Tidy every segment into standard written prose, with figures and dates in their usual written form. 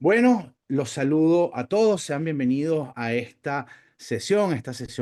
Bueno, los saludo a todos, sean bienvenidos a esta sesión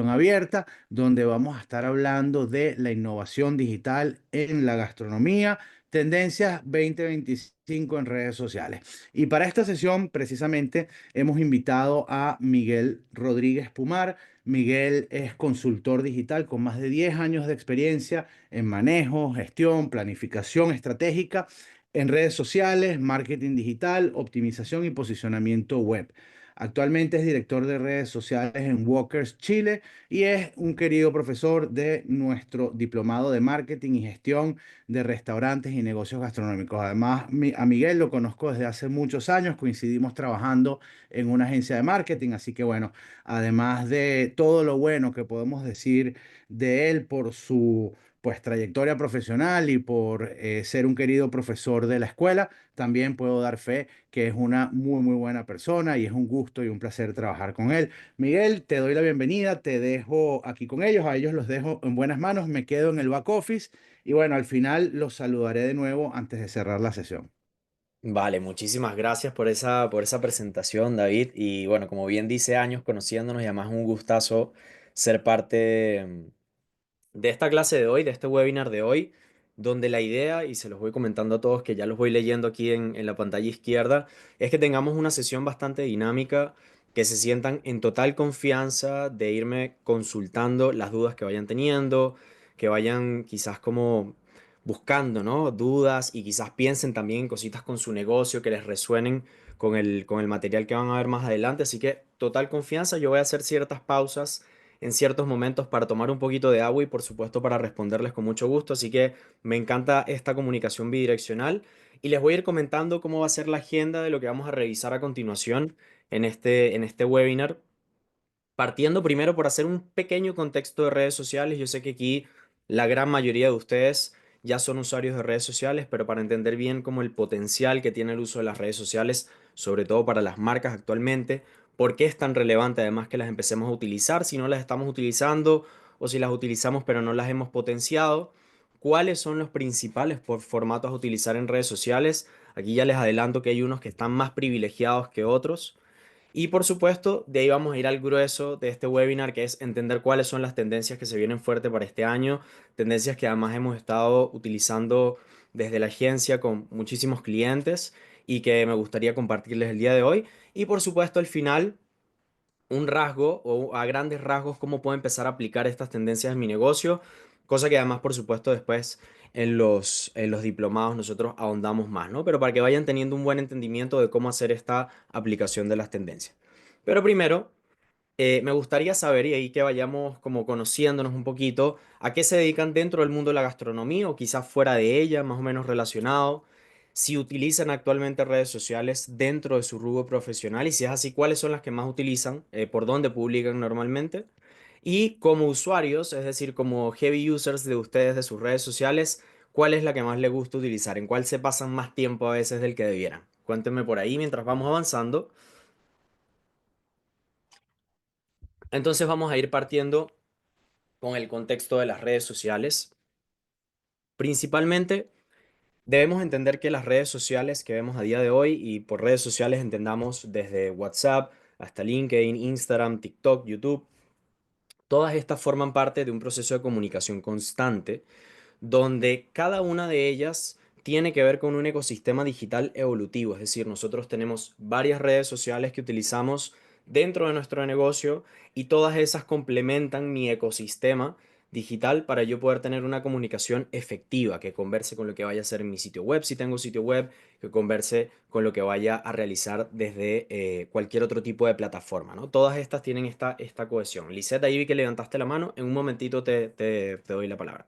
abierta, donde vamos a estar hablando de la innovación digital en la gastronomía, tendencias 2025 en redes sociales. Y para esta sesión, precisamente, hemos invitado a Miguel Rodríguez Pumar. Miguel es consultor digital con más de 10 años de experiencia en manejo, gestión, planificación estratégica en redes sociales, marketing digital, optimización y posicionamiento web. Actualmente es director de redes sociales en Walkers Chile y es un querido profesor de nuestro diplomado de marketing y gestión de restaurantes y negocios gastronómicos. Además, a Miguel lo conozco desde hace muchos años, coincidimos trabajando en una agencia de marketing, así que bueno, además de todo lo bueno que podemos decir de él por su pues trayectoria profesional y por ser un querido profesor de la escuela, también puedo dar fe que es una muy buena persona y es un gusto y un placer trabajar con él. Miguel, te doy la bienvenida, te dejo aquí con ellos, a ellos los dejo en buenas manos, me quedo en el back office y bueno, al final los saludaré de nuevo antes de cerrar la sesión. Vale, muchísimas gracias por esa presentación, David. Y bueno, como bien dice, años conociéndonos y además un gustazo ser parte de esta clase de hoy, de este webinar de hoy, donde la idea, y se los voy comentando a todos que ya los voy leyendo aquí en la pantalla izquierda, es que tengamos una sesión bastante dinámica, que se sientan en total confianza de irme consultando las dudas que vayan teniendo, que vayan quizás como buscando, ¿no? Dudas y quizás piensen también en cositas con su negocio que les resuenen con el material que van a ver más adelante. Así que total confianza, yo voy a hacer ciertas pausas en ciertos momentos para tomar un poquito de agua y por supuesto para responderles con mucho gusto. Así que me encanta esta comunicación bidireccional y les voy a ir comentando cómo va a ser la agenda de lo que vamos a revisar a continuación en este webinar. Partiendo primero por hacer un pequeño contexto de redes sociales. Yo sé que aquí la gran mayoría de ustedes ya son usuarios de redes sociales, pero para entender bien cómo el potencial que tiene el uso de las redes sociales, sobre todo para las marcas actualmente, por qué es tan relevante además que las empecemos a utilizar, si no las estamos utilizando o si las utilizamos pero no las hemos potenciado, cuáles son los principales formatos a utilizar en redes sociales. Aquí ya les adelanto que hay unos que están más privilegiados que otros. Y por supuesto, de ahí vamos a ir al grueso de este webinar, que es entender cuáles son las tendencias que se vienen fuerte para este año, tendencias que además hemos estado utilizando desde la agencia con muchísimos clientes y que me gustaría compartirles el día de hoy. Y por supuesto, al final, un rasgo o a grandes rasgos cómo puedo empezar a aplicar estas tendencias en mi negocio, cosa que además, por supuesto, después en los diplomados nosotros ahondamos más, ¿no? Pero para que vayan teniendo un buen entendimiento de cómo hacer esta aplicación de las tendencias. Pero primero, me gustaría saber, y ahí que vayamos como conociéndonos un poquito, a qué se dedican dentro del mundo de la gastronomía o quizás fuera de ella, más o menos relacionado, si utilizan actualmente redes sociales dentro de su rubro profesional y si es así, cuáles son las que más utilizan, por dónde publican normalmente. Y como usuarios, es decir, como heavy users de ustedes, de sus redes sociales, ¿cuál es la que más les gusta utilizar? ¿En cuál se pasan más tiempo a veces del que debieran? Cuéntenme por ahí mientras vamos avanzando. Entonces vamos a ir partiendo con el contexto de las redes sociales. Principalmente debemos entender que las redes sociales que vemos a día de hoy, y por redes sociales entendamos desde WhatsApp hasta LinkedIn, Instagram, TikTok, YouTube, todas estas forman parte de un proceso de comunicación constante donde cada una de ellas tiene que ver con un ecosistema digital evolutivo. Es decir, nosotros tenemos varias redes sociales que utilizamos dentro de nuestro negocio y todas esas complementan mi ecosistema digital para yo poder tener una comunicación efectiva que converse con lo que vaya a hacer en mi sitio web, si tengo sitio web, que converse con lo que vaya a realizar desde cualquier otro tipo de plataforma, ¿no? Todas estas tienen esta cohesión. Lisette, ahí vi que levantaste la mano, en un momentito te doy la palabra.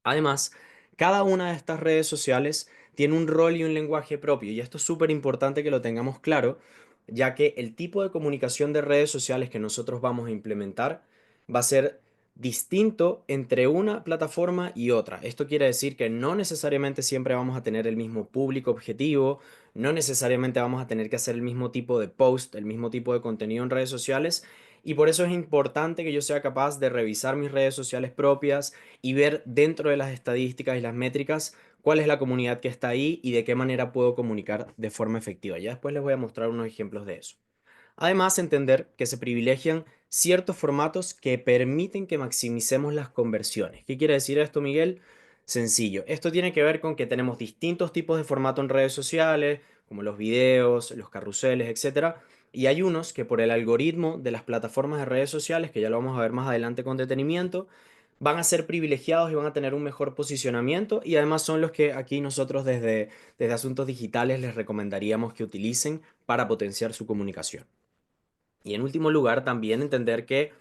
Además, cada una de estas redes sociales tiene un rol y un lenguaje propio, y esto es súper importante que lo tengamos claro, ya que el tipo de comunicación de redes sociales que nosotros vamos a implementar va a ser distinto entre una plataforma y otra. Esto quiere decir que no necesariamente siempre vamos a tener el mismo público objetivo, no necesariamente vamos a tener que hacer el mismo tipo de post, el mismo tipo de contenido en redes sociales, Y por eso es importante que yo sea capaz de revisar mis redes sociales propias y ver dentro de las estadísticas y las métricas cuál es la comunidad que está ahí y de qué manera puedo comunicar de forma efectiva. Ya después les voy a mostrar unos ejemplos de eso. Además, entender que se privilegian ciertos formatos que permiten que maximicemos las conversiones. ¿Qué quiere decir esto, Miguel? Sencillo. Esto tiene que ver con que tenemos distintos tipos de formato en redes sociales, como los videos, los carruseles, etcétera. Y hay unos que por el algoritmo de las plataformas de redes sociales, que ya lo vamos a ver más adelante con detenimiento, van a ser privilegiados y van a tener un mejor posicionamiento. Y además son los que aquí nosotros desde Asuntos Digitales les recomendaríamos que utilicen para potenciar su comunicación. Y en último lugar, también entender que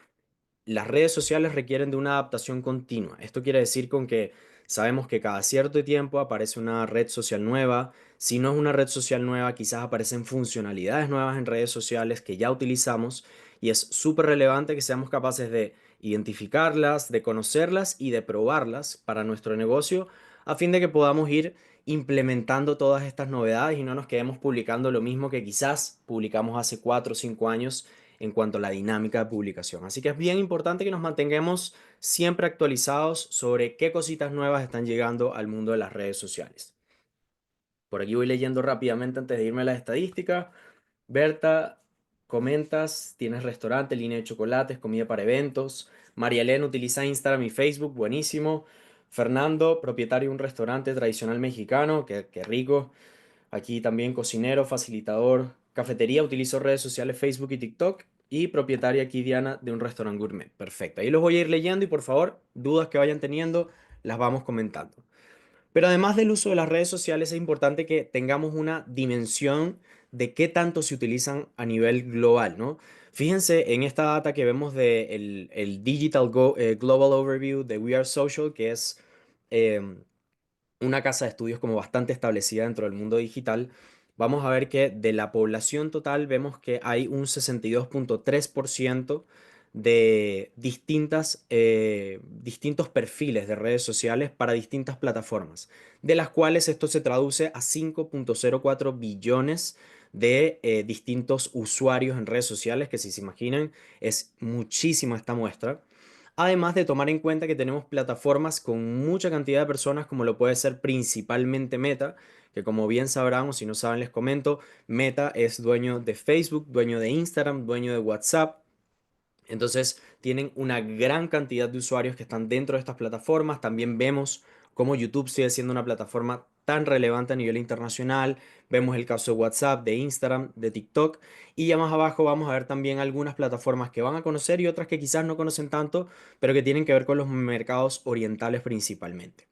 las redes sociales requieren de una adaptación continua. Esto quiere decir con que sabemos que cada cierto tiempo aparece una red social nueva. Si no es una red social nueva, quizás aparecen funcionalidades nuevas en redes sociales que ya utilizamos y es súper relevante que seamos capaces de identificarlas, de conocerlas y de probarlas para nuestro negocio a fin de que podamos ir implementando todas estas novedades y no nos quedemos publicando lo mismo que quizás publicamos hace 4 o 5 años en cuanto a la dinámica de publicación. Así que es bien importante que nos mantengamos siempre actualizados sobre qué cositas nuevas están llegando al mundo de las redes sociales. Por aquí voy leyendo rápidamente antes de irme a las estadísticas. Berta, comentas, tienes restaurante, línea de chocolates, comida para eventos. María Elena utiliza Instagram y Facebook, buenísimo. Fernando, propietario de un restaurante tradicional mexicano, qué rico. Aquí también cocinero, facilitador, cafetería, utilizo redes sociales, Facebook y TikTok. Y propietaria aquí, Diana, de un restaurante gourmet. Perfecto. Ahí los voy a ir leyendo y por favor, dudas que vayan teniendo, las vamos comentando. Pero además del uso de las redes sociales, es importante que tengamos una dimensión de qué tanto se utilizan a nivel global, ¿no? Fíjense en esta data que vemos de el Global Overview de We Are Social, que es em, una casa de estudios como bastante establecida dentro del mundo digital, vamos a ver que de la población total vemos que hay un 62,3% de distintos perfiles de redes sociales para distintas plataformas, de las cuales esto se traduce a 5,04 billones de distintos usuarios en redes sociales, que si se imaginan es muchísima esta muestra. Además de tomar en cuenta que tenemos plataformas con mucha cantidad de personas, como lo puede ser principalmente Meta, que como bien sabrán o si no saben les comento, Meta es dueño de Facebook, dueño de Instagram, dueño de WhatsApp. Entonces tienen una gran cantidad de usuarios que están dentro de estas plataformas. También vemos cómo YouTube sigue siendo una plataforma tan relevante a nivel internacional. Vemos el caso de WhatsApp, de Instagram, de TikTok. Y ya más abajo vamos a ver también algunas plataformas que van a conocer y otras que quizás no conocen tanto, pero que tienen que ver con los mercados orientales principalmente.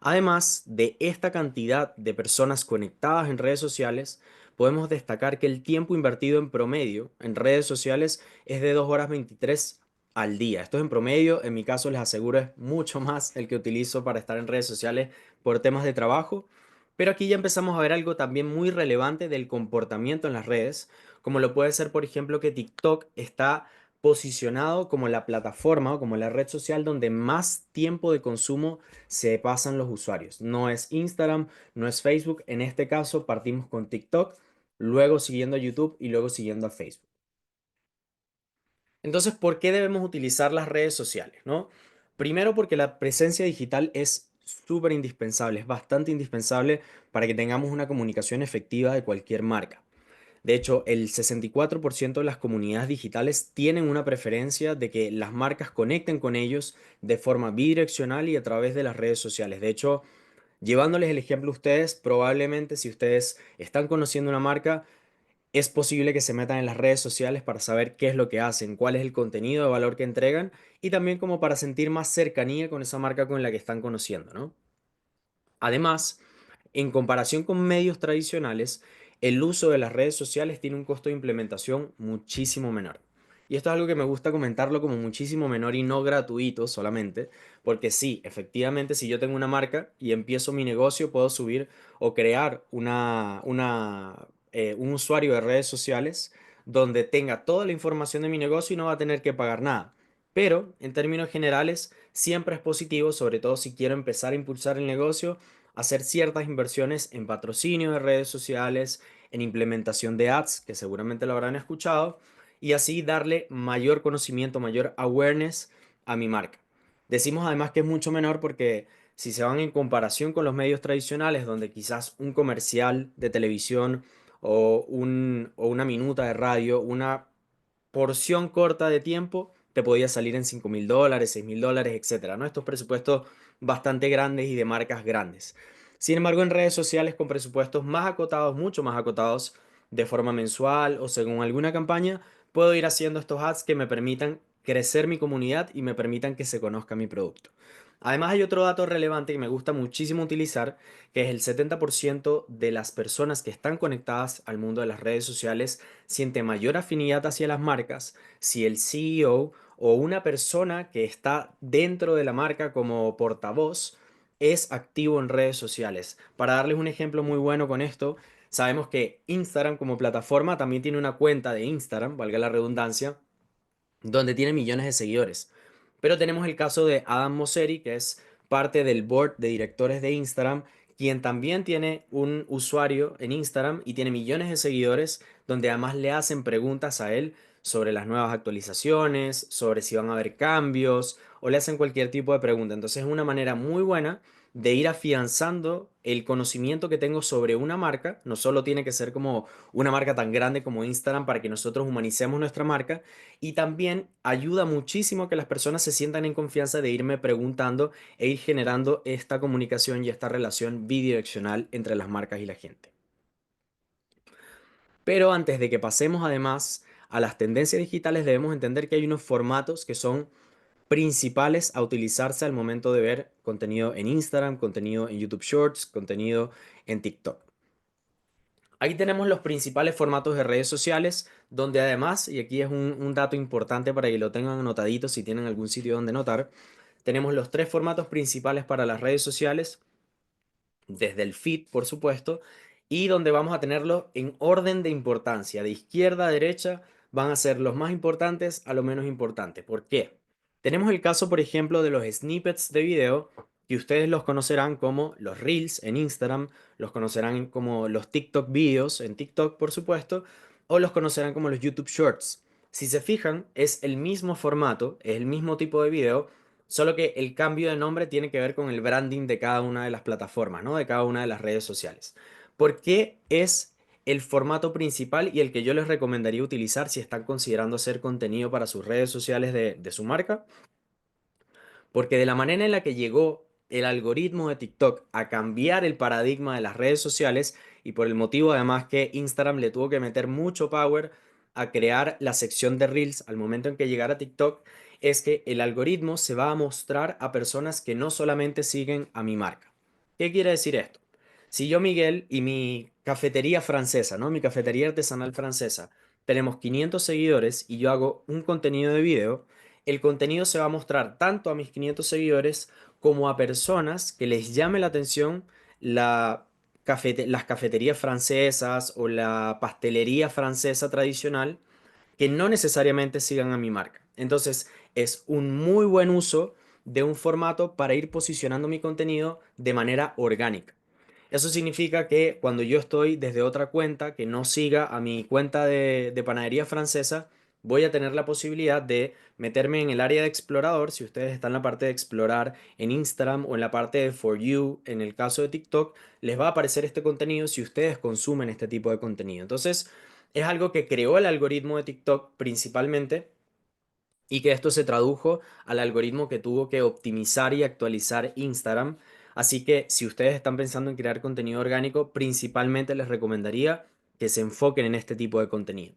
Además de esta cantidad de personas conectadas en redes sociales, podemos destacar que el tiempo invertido en promedio en redes sociales es de 2 horas 23 al día. Esto es en promedio, en mi caso les aseguro es mucho más el que utilizo para estar en redes sociales por temas de trabajo, pero aquí ya empezamos a ver algo también muy relevante del comportamiento en las redes, como lo puede ser, por ejemplo, que TikTok está posicionado como la plataforma o como la red social donde más tiempo de consumo se pasan los usuarios. No es Instagram, no es Facebook. En este caso partimos con TikTok, luego siguiendo a YouTube y luego siguiendo a Facebook. Entonces, ¿por qué debemos utilizar las redes sociales, no? Primero porque la presencia digital es súper indispensable, es bastante indispensable para que tengamos una comunicación efectiva de cualquier marca. De hecho, el 64% de las comunidades digitales tienen una preferencia de que las marcas conecten con ellos de forma bidireccional y a través de las redes sociales. De hecho, llevándoles el ejemplo a ustedes, probablemente si ustedes están conociendo una marca, es posible que se metan en las redes sociales para saber qué es lo que hacen, cuál es el contenido de valor que entregan y también como para sentir más cercanía con esa marca con la que están conociendo, ¿no? Además, en comparación con medios tradicionales, el uso de las redes sociales tiene un costo de implementación muchísimo menor. Y esto es algo que me gusta comentarlo como muchísimo menor y no gratuito solamente, porque sí, efectivamente, si yo tengo una marca y empiezo mi negocio, puedo subir o crear un usuario de redes sociales donde tenga toda la información de mi negocio y no va a tener que pagar nada. Pero en términos generales, siempre es positivo, sobre todo si quiero empezar a impulsar el negocio, hacer ciertas inversiones en patrocinio de redes sociales, en implementación de ads, que seguramente lo habrán escuchado, y así darle mayor conocimiento, mayor awareness a mi marca. Decimos además que es mucho menor porque si se van en comparación con los medios tradicionales, donde quizás un comercial de televisión o una minuta de radio, una porción corta de tiempo, te podía salir en $5.000, $6.000, etcétera, ¿no? Estos presupuestos bastante grandes y de marcas grandes. Sin embargo, en redes sociales con presupuestos más acotados, mucho más acotados, de forma mensual o según alguna campaña, puedo ir haciendo estos ads que me permitan crecer mi comunidad y me permitan que se conozca mi producto. Además, hay otro dato relevante que me gusta muchísimo utilizar, que es el 70% de las personas que están conectadas al mundo de las redes sociales siente mayor afinidad hacia las marcas si el CEO o una persona que está dentro de la marca como portavoz es activo en redes sociales. Para darles un ejemplo muy bueno con esto, sabemos que Instagram como plataforma también tiene una cuenta de Instagram, valga la redundancia, donde tiene millones de seguidores. Pero tenemos el caso de Adam Mosseri, que es parte del board de directores de Instagram, quien también tiene un usuario en Instagram y tiene millones de seguidores, donde además le hacen preguntas a él sobre las nuevas actualizaciones, sobre si van a haber cambios o le hacen cualquier tipo de pregunta. Entonces es una manera muy buena de ir afianzando el conocimiento que tengo sobre una marca. No solo tiene que ser como una marca tan grande como Instagram para que nosotros humanicemos nuestra marca, y también ayuda muchísimo a que las personas se sientan en confianza de irme preguntando e ir generando esta comunicación y esta relación bidireccional entre las marcas y la gente. Pero antes de que pasemos además a las tendencias digitales, debemos entender que hay unos formatos que son principales a utilizarse al momento de ver contenido en Instagram, contenido en YouTube Shorts, contenido en TikTok. Aquí tenemos los principales formatos de redes sociales, donde además, y aquí es un dato importante para que lo tengan anotadito si tienen algún sitio donde notar, tenemos los tres formatos principales para las redes sociales, desde el feed, por supuesto, y donde vamos a tenerlo en orden de importancia. De izquierda a derecha van a ser los más importantes a lo menos importante. ¿Por qué? Tenemos el caso, por ejemplo, de los snippets de video, que ustedes los conocerán como los Reels en Instagram, los conocerán como los TikTok videos en TikTok, por supuesto, o los conocerán como los YouTube Shorts. Si se fijan, es el mismo formato, es el mismo tipo de video, solo que el cambio de nombre tiene que ver con el branding de cada una de las plataformas, ¿no? De cada una de las redes sociales. ¿Por qué es el formato principal y el que yo les recomendaría utilizar si están considerando hacer contenido para sus redes sociales de su marca? Porque de la manera en la que llegó el algoritmo de TikTok a cambiar el paradigma de las redes sociales, y por el motivo además que Instagram le tuvo que meter mucho power a crear la sección de Reels al momento en que llegara TikTok, es que el algoritmo se va a mostrar a personas que no solamente siguen a mi marca. ¿Qué quiere decir esto? Si yo, Miguel, y mi cafetería francesa, ¿no? Mi cafetería artesanal francesa, tenemos 500 seguidores y yo hago un contenido de video, el contenido se va a mostrar tanto a mis 500 seguidores como a personas que les llame la atención la las cafeterías francesas o la pastelería francesa tradicional, que no necesariamente sigan a mi marca. Entonces, es un muy buen uso de un formato para ir posicionando mi contenido de manera orgánica. Eso significa que cuando yo estoy desde otra cuenta que no siga a mi cuenta de panadería francesa, voy a tener la posibilidad de meterme en el área de explorador. Si ustedes están en la parte de explorar en Instagram o en la parte de For You, en el caso de TikTok, les va a aparecer este contenido si ustedes consumen este tipo de contenido. Entonces, es algo que creó el algoritmo de TikTok principalmente, y que esto se tradujo al algoritmo que tuvo que optimizar y actualizar Instagram. Así que si ustedes están pensando en crear contenido orgánico, principalmente les recomendaría que se enfoquen en este tipo de contenido.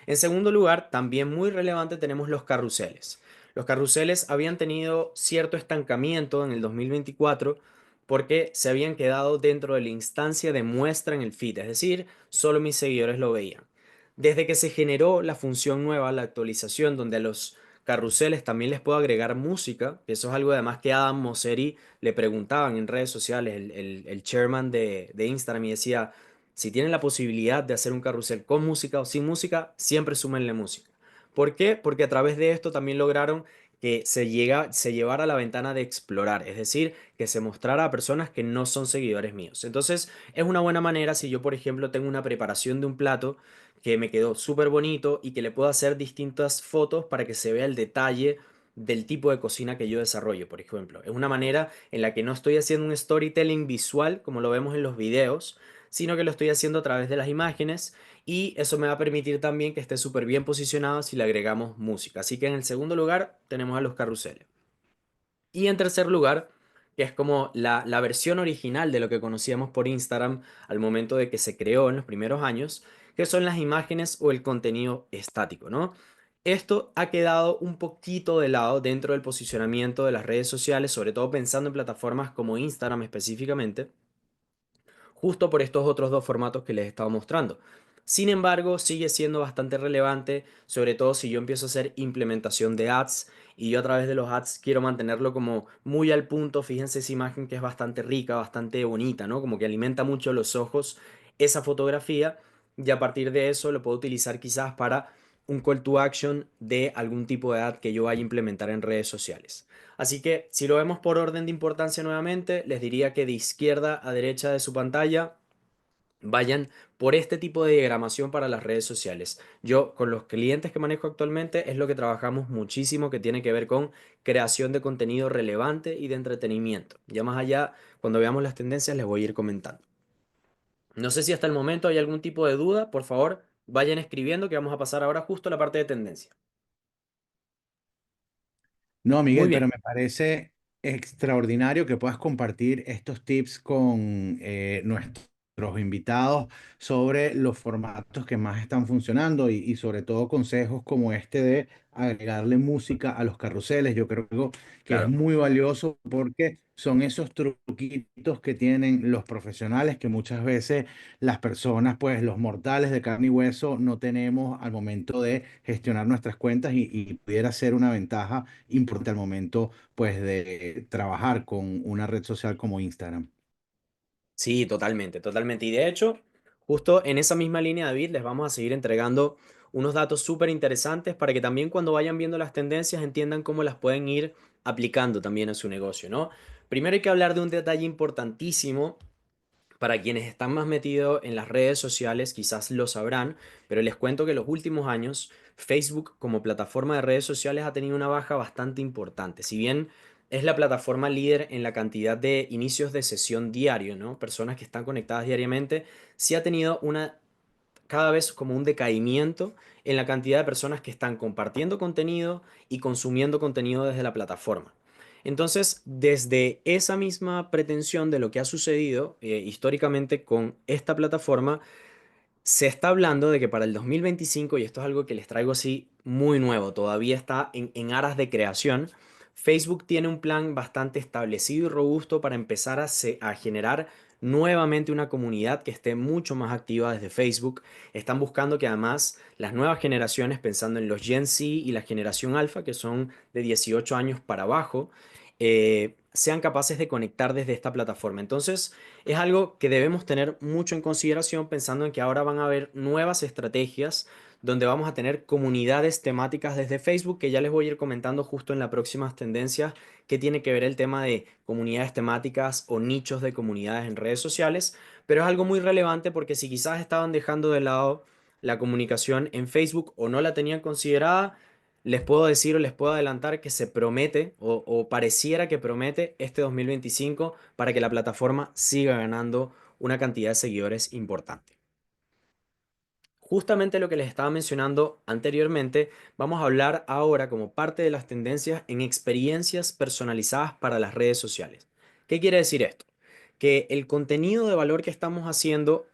En segundo lugar, también muy relevante, tenemos los carruseles. Los carruseles habían tenido cierto estancamiento en el 2024 porque se habían quedado dentro de la instancia de muestra en el feed, es decir, solo mis seguidores lo veían. Desde que se generó la función nueva, la actualización, donde a los carruseles también les puedo agregar música, que eso es algo además que Adam Mosseri le preguntaban en redes sociales, el chairman de Instagram, y decía, si tienen la posibilidad de hacer un carrusel con música o sin música, siempre súmenle música. ¿Por qué? Porque a través de esto también lograron que se llevara a la ventana de explorar, es decir, que se mostrara a personas que no son seguidores míos. Entonces, es una buena manera si yo, por ejemplo, tengo una preparación de un plato que me quedó súper bonito y que le puedo hacer distintas fotos para que se vea el detalle del tipo de cocina que yo desarrollo, por ejemplo. Es una manera en la que no estoy haciendo un storytelling visual como lo vemos en los videos, sino que lo estoy haciendo a través de las imágenes y eso me va a permitir también que esté súper bien posicionado si le agregamos música. Así que en el segundo lugar tenemos a los carruseles. Y en tercer lugar, que es como la versión original de lo que conocíamos por Instagram al momento de que se creó en los primeros años, que son las imágenes o el contenido estático, ¿no? Esto ha quedado un poquito de lado dentro del posicionamiento de las redes sociales, sobre todo pensando en plataformas como Instagram específicamente, justo por estos otros dos formatos que les he estado mostrando. Sin embargo, sigue siendo bastante relevante, sobre todo si yo empiezo a hacer implementación de ads y yo a través de los ads quiero mantenerlo como muy al punto. Fíjense esa imagen que es bastante rica, bastante bonita, ¿no? Como que alimenta mucho los ojos esa fotografía y a partir de eso lo puedo utilizar quizás para un call to action de algún tipo de ad que yo vaya a implementar en redes sociales. Así que si lo vemos por orden de importancia nuevamente, les diría que de izquierda a derecha de su pantalla vayan por este tipo de diagramación para las redes sociales. Yo con los clientes que manejo actualmente es lo que trabajamos muchísimo que tiene que ver con creación de contenido relevante y de entretenimiento. Ya más allá, cuando veamos las tendencias les voy a ir comentando. No sé si hasta el momento hay algún tipo de duda, por favor, vayan escribiendo que vamos a pasar ahora justo a la parte de tendencia. No, Muy Miguel, pero bien, me parece extraordinario que puedas compartir estos tips con nuestros invitados sobre los formatos que más están funcionando y sobre todo consejos como este de agregarle música a los carruseles. Yo creo que es claro. muy valioso porque son esos truquitos que tienen los profesionales que muchas veces las personas, pues los mortales de carne y hueso, no tenemos al momento de gestionar nuestras cuentas y pudiera ser una ventaja importante al momento, pues, de trabajar con una red social como Instagram. Sí, totalmente, totalmente. Y de hecho, justo en esa misma línea, David, les vamos a seguir entregando unos datos súper interesantes para que también cuando vayan viendo las tendencias entiendan cómo las pueden ir aplicando también a su negocio, ¿no? Primero hay que hablar de un detalle importantísimo para quienes están más metidos en las redes sociales, quizás lo sabrán, pero les cuento que en los últimos años Facebook como plataforma de redes sociales ha tenido una baja bastante importante. Si bien es la plataforma líder en la cantidad de inicios de sesión diario, ¿no? Personas que están conectadas diariamente, sí ha tenido una cada vez como un decaimiento en la cantidad de personas que están compartiendo contenido y consumiendo contenido desde la plataforma. Entonces, desde esa misma pretensión de lo que ha sucedido históricamente con esta plataforma, se está hablando de que para el 2025, y esto es algo que les traigo así muy nuevo, todavía está en aras de creación, Facebook tiene un plan bastante establecido y robusto para empezar a generar nuevamente una comunidad que esté mucho más activa desde Facebook. Están buscando que además las nuevas generaciones, pensando en los Gen Z y la generación Alpha, que son de 18 años para abajo, sean capaces de conectar desde esta plataforma. Entonces, es algo que debemos tener mucho en consideración pensando en que ahora van a haber nuevas estrategias donde vamos a tener comunidades temáticas desde Facebook que ya les voy a ir comentando justo en las próximas tendencias que tiene que ver el tema de comunidades temáticas o nichos de comunidades en redes sociales, pero es algo muy relevante porque si quizás estaban dejando de lado la comunicación en Facebook o no la tenían considerada, les puedo decir o les puedo adelantar que se promete o pareciera que promete este 2025 para que la plataforma siga ganando una cantidad de seguidores importante. Justamente lo que les estaba mencionando anteriormente, vamos a hablar ahora como parte de las tendencias en experiencias personalizadas para las redes sociales. ¿Qué quiere decir esto? Que el contenido de valor que estamos haciendo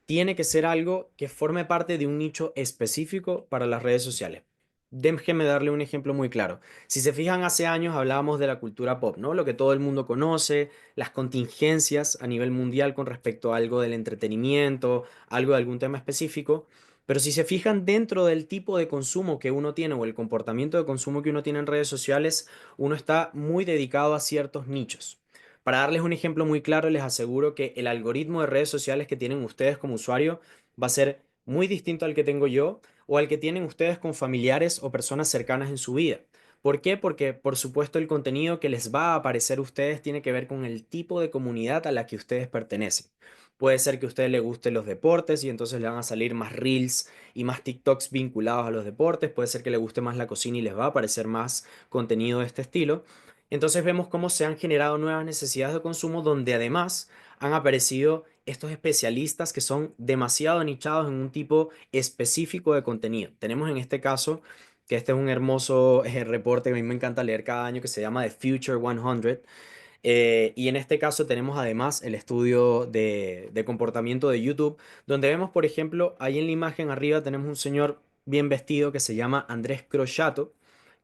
tiene que ser algo que forme parte de un nicho específico para las redes sociales. Déjenme darle un ejemplo muy claro. Si se fijan, hace años hablábamos de la cultura pop, ¿no? Lo que todo el mundo conoce, las contingencias a nivel mundial con respecto a algo del entretenimiento, algo de algún tema específico. Pero si se fijan dentro del tipo de consumo que uno tiene o el comportamiento de consumo que uno tiene en redes sociales, uno está muy dedicado a ciertos nichos. Para darles un ejemplo muy claro, les aseguro que el algoritmo de redes sociales que tienen ustedes como usuario va a ser muy distinto al que tengo yo o al que tienen ustedes con familiares o personas cercanas en su vida. ¿Por qué? Porque, por supuesto, el contenido que les va a aparecer a ustedes tiene que ver con el tipo de comunidad a la que ustedes pertenecen. Puede ser que a ustedes les gusten los deportes y entonces le van a salir más reels y más TikToks vinculados a los deportes. Puede ser que le guste más la cocina y les va a aparecer más contenido de este estilo. Entonces vemos cómo se han generado nuevas necesidades de consumo donde además han aparecido estos especialistas que son demasiado nichados en un tipo específico de contenido. Tenemos en este caso que este es un hermoso reporte que a mí me encanta leer cada año que se llama The Future 100. Y en este caso tenemos además el estudio de comportamiento de YouTube, donde vemos, por ejemplo, ahí en la imagen arriba tenemos un señor bien vestido que se llama Andrés Crociato,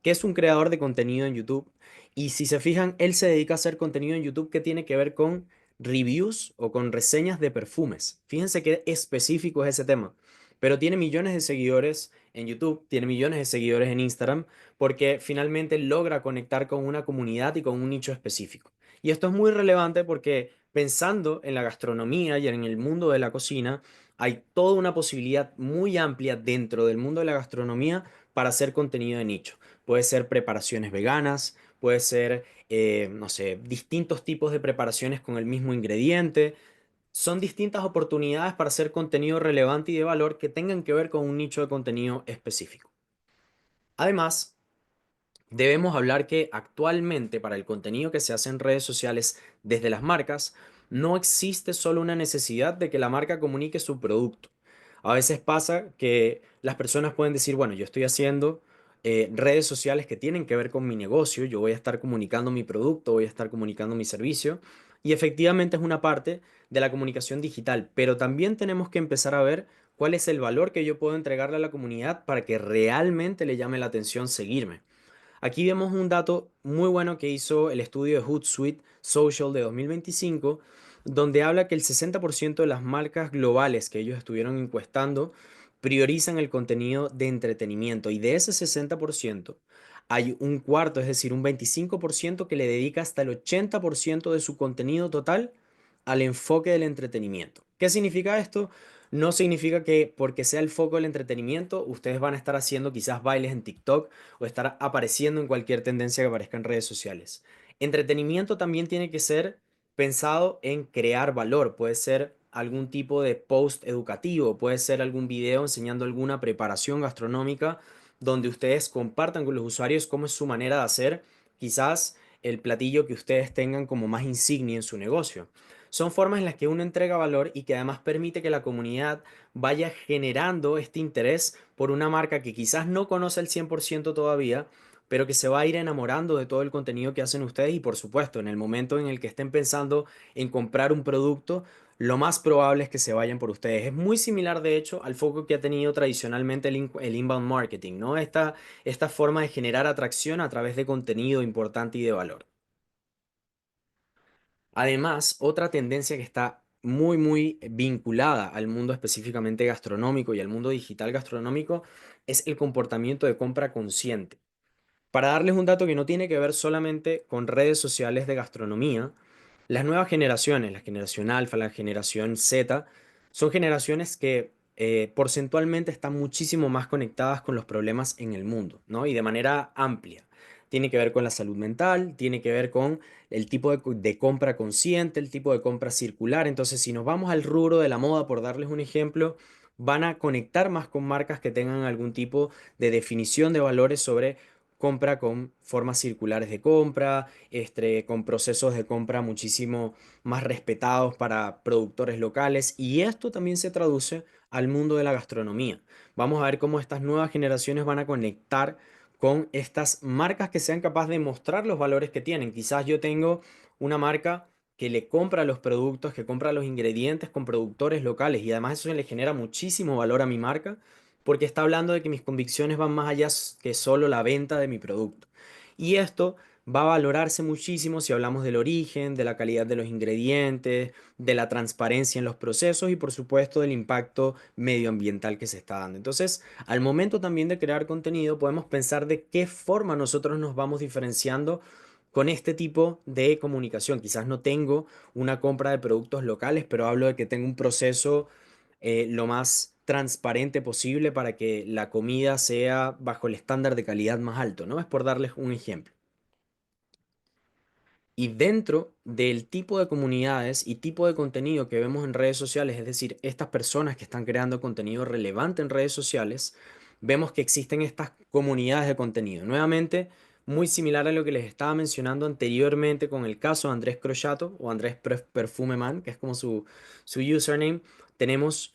que es un creador de contenido en YouTube. Y si se fijan, él se dedica a hacer contenido en YouTube que tiene que ver con reviews o con reseñas de perfumes. Fíjense qué específico es ese tema. Pero tiene millones de seguidores en YouTube, tiene millones de seguidores en Instagram, porque finalmente logra conectar con una comunidad y con un nicho específico. Y esto es muy relevante porque pensando en la gastronomía y en el mundo de la cocina, hay toda una posibilidad muy amplia dentro del mundo de la gastronomía para hacer contenido de nicho. Puede ser preparaciones veganas, puede ser, no sé, distintos tipos de preparaciones con el mismo ingrediente. Son distintas oportunidades para hacer contenido relevante y de valor que tengan que ver con un nicho de contenido específico. Además, debemos hablar que actualmente para el contenido que se hace en redes sociales desde las marcas, no existe solo una necesidad de que la marca comunique su producto. A veces pasa que las personas pueden decir, bueno, yo estoy haciendo redes sociales que tienen que ver con mi negocio, yo voy a estar comunicando mi producto, voy a estar comunicando mi servicio, y efectivamente es una parte de la comunicación digital, pero también tenemos que empezar a ver cuál es el valor que yo puedo entregarle a la comunidad para que realmente le llame la atención seguirme. Aquí vemos un dato muy bueno que hizo el estudio de Hootsuite Social de 2025, donde habla que el 60% de las marcas globales que ellos estuvieron encuestando priorizan el contenido de entretenimiento y de ese 60% hay un cuarto, es decir, un 25% que le dedica hasta el 80% de su contenido total al enfoque del entretenimiento. ¿Qué significa esto? No significa que porque sea el foco del entretenimiento, ustedes van a estar haciendo quizás bailes en TikTok o estar apareciendo en cualquier tendencia que aparezca en redes sociales. Entretenimiento también tiene que ser pensado en crear valor. Puede ser algún tipo de post educativo, puede ser algún video enseñando alguna preparación gastronómica donde ustedes compartan con los usuarios cómo es su manera de hacer quizás el platillo que ustedes tengan como más insignia en su negocio. Son formas en las que uno entrega valor y que además permite que la comunidad vaya generando este interés por una marca que quizás no conoce al 100% todavía, pero que se va a ir enamorando de todo el contenido que hacen ustedes y por supuesto, en el momento en el que estén pensando en comprar un producto, lo más probable es que se vayan por ustedes. Es muy similar, de hecho, al foco que ha tenido tradicionalmente el inbound marketing, ¿no? Esta forma de generar atracción a través de contenido importante y de valor. Además, otra tendencia que está muy vinculada al mundo específicamente gastronómico y al mundo digital gastronómico es el comportamiento de compra consciente. Para darles un dato que no tiene que ver solamente con redes sociales de gastronomía, las nuevas generaciones, la generación alfa, la generación Z, son generaciones que porcentualmente están muchísimo más conectadas con los problemas en el mundo, ¿no? Y de manera amplia. Tiene que ver con la salud mental, tiene que ver con el tipo de compra consciente, el tipo de compra circular. Entonces, si nos vamos al rubro de la moda, por darles un ejemplo, van a conectar más con marcas que tengan algún tipo de definición de valores sobre compra con formas circulares de compra, con procesos de compra muchísimo más respetados para productores locales y esto también se traduce al mundo de la gastronomía. Vamos a ver cómo estas nuevas generaciones van a conectar con estas marcas que sean capaces de mostrar los valores que tienen. Quizás yo tengo una marca que le compra los productos, que compra los ingredientes con productores locales y además eso le genera muchísimo valor a mi marca porque está hablando de que mis convicciones van más allá que solo la venta de mi producto. Y esto va a valorarse muchísimo si hablamos del origen, de la calidad de los ingredientes, de la transparencia en los procesos y por supuesto del impacto medioambiental que se está dando. Entonces, al momento también de crear contenido, podemos pensar de qué forma nosotros nos vamos diferenciando con este tipo de comunicación. Quizás no tengo una compra de productos locales, pero hablo de que tengo un proceso lo más transparente posible para que la comida sea bajo el estándar de calidad más alto, ¿no? Es por darles un ejemplo. Y dentro del tipo de comunidades y tipo de contenido que vemos en redes sociales, es decir, estas personas que están creando contenido relevante en redes sociales, vemos que existen estas comunidades de contenido. Nuevamente, muy similar a lo que les estaba mencionando anteriormente con el caso de Andrés Crochato o Andrés Perfumeman, que es como su username. Tenemos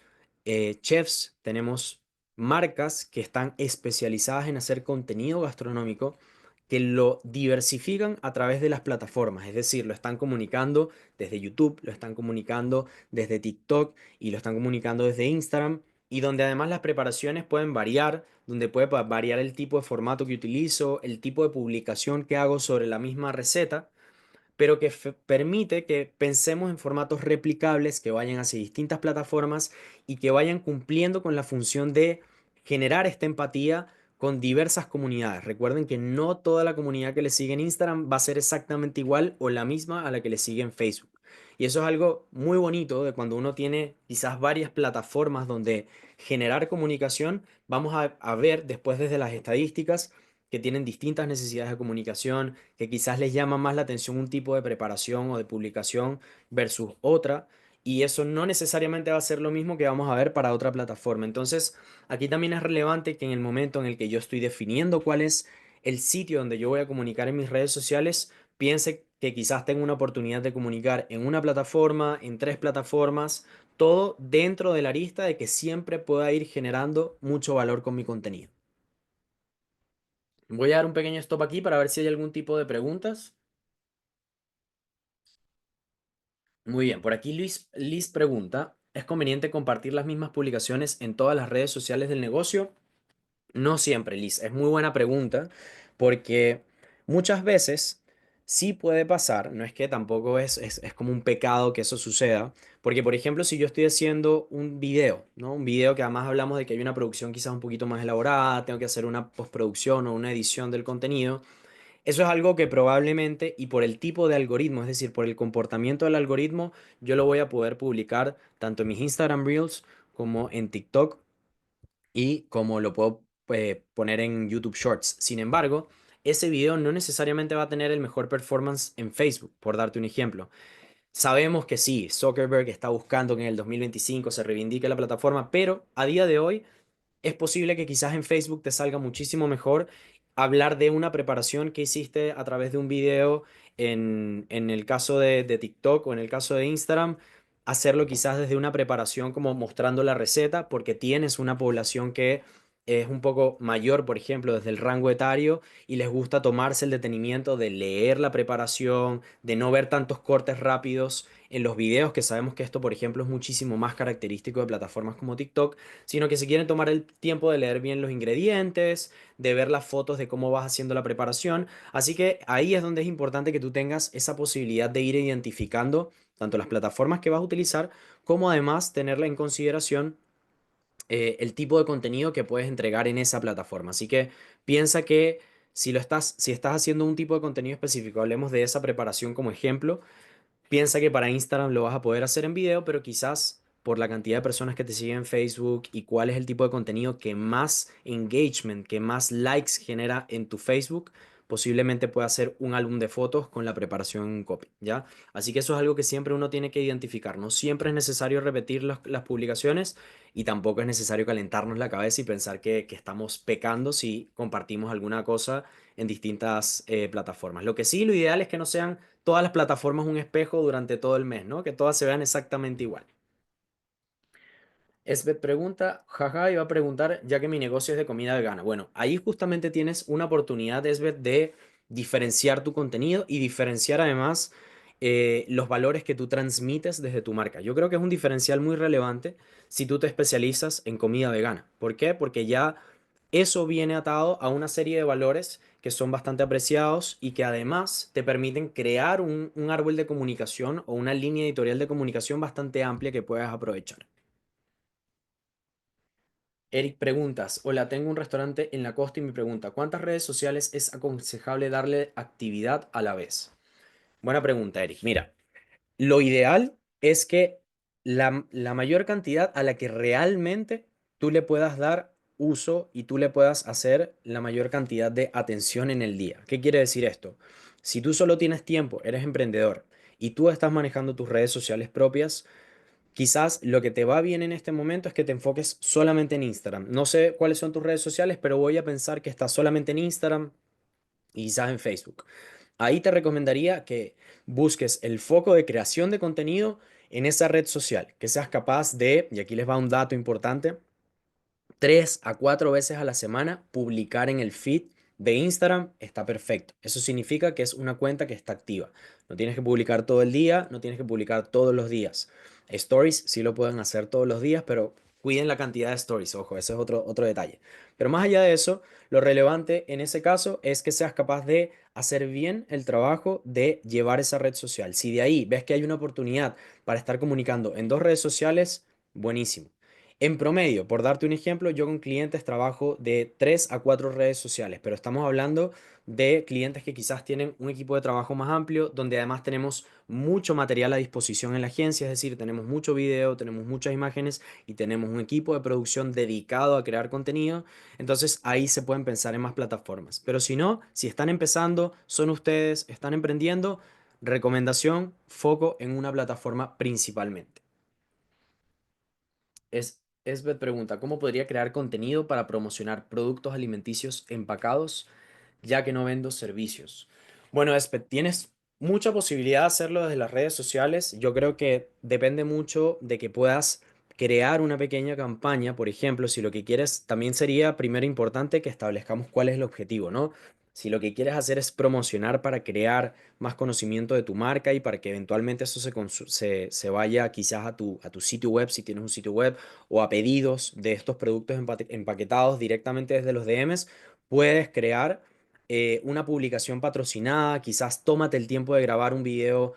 chefs, tenemos marcas que están especializadas en hacer contenido gastronómico que lo diversifican a través de las plataformas, es decir, lo están comunicando desde YouTube, lo están comunicando desde TikTok y lo están comunicando desde Instagram, y donde además las preparaciones pueden variar, donde puede variar el tipo de formato que utilizo, el tipo de publicación que hago sobre la misma receta, pero que permite que pensemos en formatos replicables que vayan hacia distintas plataformas y que vayan cumpliendo con la función de generar esta empatía con diversas comunidades. Recuerden que no toda la comunidad que le sigue en Instagram va a ser exactamente igual o la misma a la que le sigue en Facebook. Y eso es algo muy bonito de cuando uno tiene quizás varias plataformas donde generar comunicación. Vamos a ver después desde las estadísticas que tienen distintas necesidades de comunicación, que quizás les llama más la atención un tipo de preparación o de publicación versus otra, y eso no necesariamente va a ser lo mismo que vamos a ver para otra plataforma. Entonces, aquí también es relevante que en el momento en el que yo estoy definiendo cuál es el sitio donde yo voy a comunicar en mis redes sociales, piense que quizás tengo una oportunidad de comunicar en una plataforma, en tres plataformas, todo dentro de la arista de que siempre pueda ir generando mucho valor con mi contenido. Voy a dar un pequeño stop aquí para ver si hay algún tipo de preguntas. Muy bien, por aquí Liz pregunta, ¿es conveniente compartir las mismas publicaciones en todas las redes sociales del negocio? No siempre, Liz. Es muy buena pregunta porque muchas veces sí puede pasar, no es que tampoco es como un pecado que eso suceda, porque por ejemplo, si yo estoy haciendo un video, ¿no? Un video que además hablamos de que hay una producción quizás un poquito más elaborada, tengo que hacer una postproducción o una edición del contenido. Eso es algo que probablemente, y por el tipo de algoritmo, es decir, por el comportamiento del algoritmo, yo lo voy a poder publicar tanto en mis Instagram Reels como en TikTok y como lo puedo poner en YouTube Shorts. Sin embargo, ese video no necesariamente va a tener el mejor performance en Facebook, por darte un ejemplo. Sabemos que sí, Zuckerberg está buscando que en el 2025 se reivindique la plataforma, pero a día de hoy es posible que quizás en Facebook te salga muchísimo mejor hablar de una preparación que hiciste a través de un video en el caso de TikTok o en el caso de Instagram, hacerlo quizás desde una preparación como mostrando la receta, porque tienes una población que es un poco mayor, por ejemplo, desde el rango etario, y les gusta tomarse el detenimiento de leer la preparación, de no ver tantos cortes rápidos en los videos, que sabemos que esto, por ejemplo, es muchísimo más característico de plataformas como TikTok, sino que se quieren tomar el tiempo de leer bien los ingredientes, de ver las fotos de cómo vas haciendo la preparación. Así que ahí es donde es importante que tú tengas esa posibilidad de ir identificando tanto las plataformas que vas a utilizar, como además tenerla en consideración el tipo de contenido que puedes entregar en esa plataforma. Así que piensa que si estás haciendo un tipo de contenido específico, hablemos de esa preparación como ejemplo. Piensa que para Instagram lo vas a poder hacer en video, pero quizás por la cantidad de personas que te siguen en Facebook y cuál es el tipo de contenido que más engagement, que más likes genera en tu Facebook, posiblemente pueda ser un álbum de fotos con la preparación en copy, ¿ya? Así que eso es algo que siempre uno tiene que identificar. No siempre es necesario repetir las publicaciones y tampoco es necesario calentarnos la cabeza y pensar que estamos pecando si compartimos alguna cosa en distintas plataformas. Lo que sí, lo ideal es que no sean todas las plataformas un espejo durante todo el mes, ¿no? Que todas se vean exactamente igual. Esbeth pregunta, jaja, iba a preguntar, ya que mi negocio es de comida vegana. Bueno, ahí justamente tienes una oportunidad, Esbeth, de diferenciar tu contenido y diferenciar además los valores que tú transmites desde tu marca. Yo creo que es un diferencial muy relevante si tú te especializas en comida vegana. ¿Por qué? Porque ya eso viene atado a una serie de valores que son bastante apreciados y que además te permiten crear un árbol de comunicación o una línea editorial de comunicación bastante amplia que puedas aprovechar. Eric preguntas, hola, tengo un restaurante en la costa y me pregunta, ¿cuántas redes sociales es aconsejable darle actividad a la vez? Buena pregunta, Eric. Mira, lo ideal es que la mayor cantidad a la que realmente tú le puedas dar uso y tú le puedas hacer la mayor cantidad de atención en el día. ¿Qué quiere decir esto? Si tú solo tienes tiempo, eres emprendedor y tú estás manejando tus redes sociales propias, quizás lo que te va bien en este momento es que te enfoques solamente en Instagram. No sé cuáles son tus redes sociales, pero voy a pensar que estás solamente en Instagram y quizás en Facebook. Ahí te recomendaría que busques el foco de creación de contenido en esa red social, que seas capaz de, y aquí les va un dato importante, 3 a 4 veces a la semana publicar en el feed de Instagram está perfecto. Eso significa que es una cuenta que está activa. No tienes que publicar todo el día, no tienes que publicar todos los días. Stories sí lo pueden hacer todos los días, pero cuiden la cantidad de stories. Ojo, ese es otro detalle. Pero más allá de eso, lo relevante en ese caso es que seas capaz de hacer bien el trabajo de llevar esa red social. Si de ahí ves que hay una oportunidad para estar comunicando en 2 redes sociales, buenísimo. En promedio, por darte un ejemplo, yo con clientes trabajo de 3 a 4 redes sociales, pero estamos hablando de clientes que quizás tienen un equipo de trabajo más amplio, donde además tenemos mucho material a disposición en la agencia, es decir, tenemos mucho video, tenemos muchas imágenes y tenemos un equipo de producción dedicado a crear contenido. Entonces ahí se pueden pensar en más plataformas. Pero si no, si están empezando, son ustedes, están emprendiendo, recomendación, foco en una plataforma principalmente. Esbeth pregunta, ¿cómo podría crear contenido para promocionar productos alimenticios empacados, ya que no vendo servicios? Bueno, Esbeth, tienes mucha posibilidad de hacerlo desde las redes sociales. Yo creo que depende mucho de que puedas crear una pequeña campaña. Por ejemplo, si lo que quieres, también sería primero importante que establezcamos cuál es el objetivo, ¿no? Si lo que quieres hacer es promocionar para crear más conocimiento de tu marca y para que eventualmente eso se vaya quizás a tu sitio web, si tienes un sitio web, o a pedidos de estos productos empaquetados directamente desde los DMs, puedes crear una publicación patrocinada, quizás tómate el tiempo de grabar un video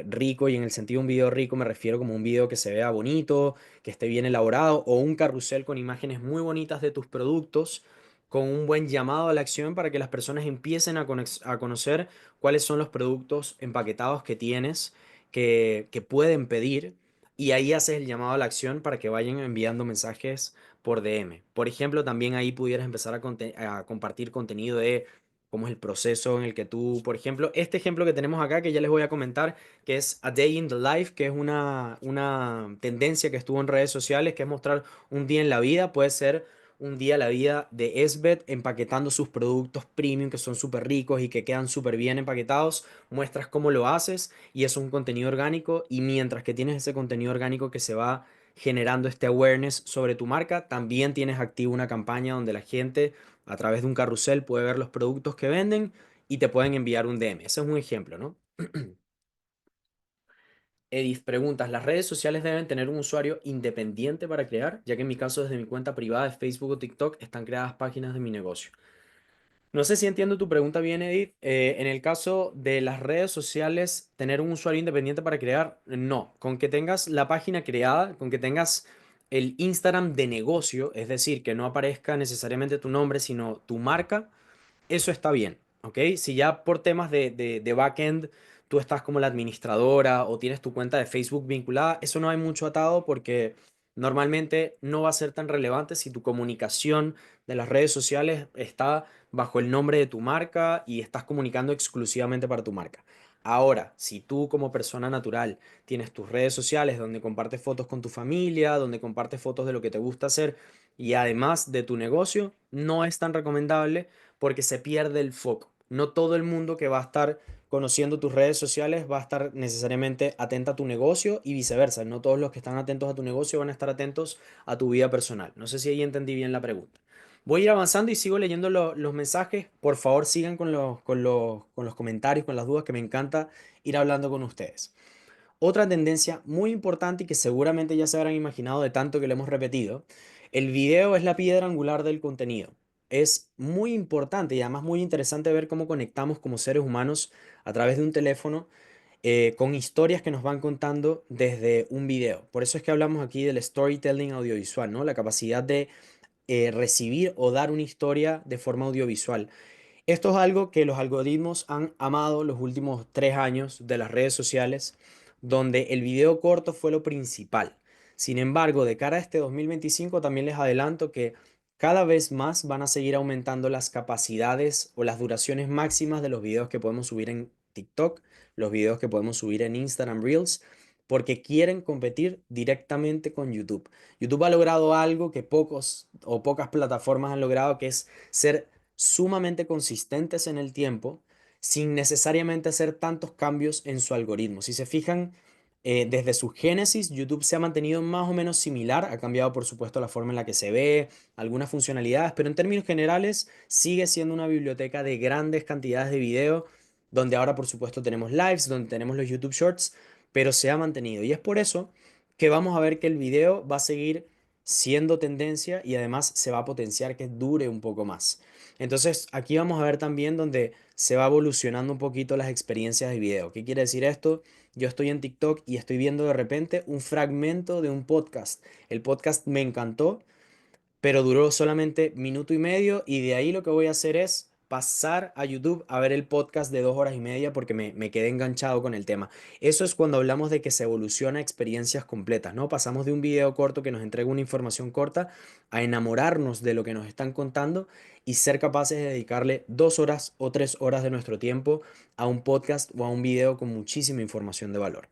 rico, y en el sentido de un video rico me refiero como un video que se vea bonito, que esté bien elaborado, o un carrusel con imágenes muy bonitas de tus productos, con un buen llamado a la acción para que las personas empiecen a conocer cuáles son los productos empaquetados que tienes que pueden pedir, y ahí haces el llamado a la acción para que vayan enviando mensajes por DM. Por ejemplo, también ahí pudieras empezar a compartir contenido de cómo es el proceso en el que tú, por ejemplo, este ejemplo que tenemos acá, que ya les voy a comentar, que es A Day in the Life, que es una tendencia que estuvo en redes sociales, que es mostrar un día en la vida. Puede ser un día la vida de Esbeth empaquetando sus productos premium que son súper ricos y que quedan súper bien empaquetados. Muestras cómo lo haces y eso es un contenido orgánico, y mientras que tienes ese contenido orgánico que se va generando este awareness sobre tu marca, también tienes activo una campaña donde la gente a través de un carrusel puede ver los productos que venden y te pueden enviar un DM. Ese es un ejemplo, ¿no? Edith preguntas, ¿las redes sociales deben tener un usuario independiente para crear? Ya que en mi caso, desde mi cuenta privada de Facebook o TikTok, están creadas páginas de mi negocio. No sé si entiendo tu pregunta bien, Edith. En el caso de las redes sociales, tener un usuario independiente para crear, no. Con que tengas la página creada, con que tengas el Instagram de negocio, es decir, que no aparezca necesariamente tu nombre, sino tu marca, eso está bien, ¿ok? Si ya por temas de backend tú estás como la administradora o tienes tu cuenta de Facebook vinculada, eso no hay mucho atado, porque normalmente no va a ser tan relevante si tu comunicación de las redes sociales está bajo el nombre de tu marca y estás comunicando exclusivamente para tu marca. Ahora, si tú como persona natural tienes tus redes sociales donde compartes fotos con tu familia, donde compartes fotos de lo que te gusta hacer y además de tu negocio, no es tan recomendable porque se pierde el foco. No todo el mundo que va a estar conociendo tus redes sociales va a estar necesariamente atenta a tu negocio y viceversa. No todos los que están atentos a tu negocio van a estar atentos a tu vida personal. No sé si ahí entendí bien la pregunta. Voy a ir avanzando y sigo leyendo los mensajes. Por favor, sigan con los comentarios, con las dudas, que me encanta ir hablando con ustedes. Otra tendencia muy importante y que seguramente ya se habrán imaginado de tanto que lo hemos repetido, el video es la piedra angular del contenido. Es muy importante y además muy interesante ver cómo conectamos como seres humanos a través de un teléfono, con historias que nos van contando desde un video. Por eso es que hablamos aquí del storytelling audiovisual, ¿no? La capacidad de recibir o dar una historia de forma audiovisual. Esto es algo que los algoritmos han amado los últimos 3 años de las redes sociales, donde el video corto fue lo principal. Sin embargo, de cara a este 2025 también les adelanto que cada vez más van a seguir aumentando las capacidades o las duraciones máximas de los videos que podemos subir en TikTok, los videos que podemos subir en Instagram Reels, porque quieren competir directamente con YouTube. YouTube ha logrado algo que pocos o pocas plataformas han logrado, que es ser sumamente consistentes en el tiempo sin necesariamente hacer tantos cambios en su algoritmo. Si se fijan, desde su génesis, YouTube se ha mantenido más o menos similar, ha cambiado por supuesto la forma en la que se ve, algunas funcionalidades, pero en términos generales sigue siendo una biblioteca de grandes cantidades de video, donde ahora por supuesto tenemos lives, donde tenemos los YouTube Shorts, pero se ha mantenido. Y es por eso que vamos a ver que el video va a seguir siendo tendencia y además se va a potenciar que dure un poco más. Entonces aquí vamos a ver también donde se va evolucionando un poquito las experiencias de video. ¿Qué quiere decir esto? Yo estoy en TikTok y estoy viendo de repente un fragmento de un podcast. El podcast me encantó, pero duró solamente minuto y medio y de ahí lo que voy a hacer es pasar a YouTube a ver el podcast de 2 horas y media porque me quedé enganchado con el tema. Eso es cuando hablamos de que se evoluciona a experiencias completas, ¿no? Pasamos de un video corto que nos entrega una información corta a enamorarnos de lo que nos están contando y ser capaces de dedicarle 2 horas o 3 horas de nuestro tiempo a un podcast o a un video con muchísima información de valor.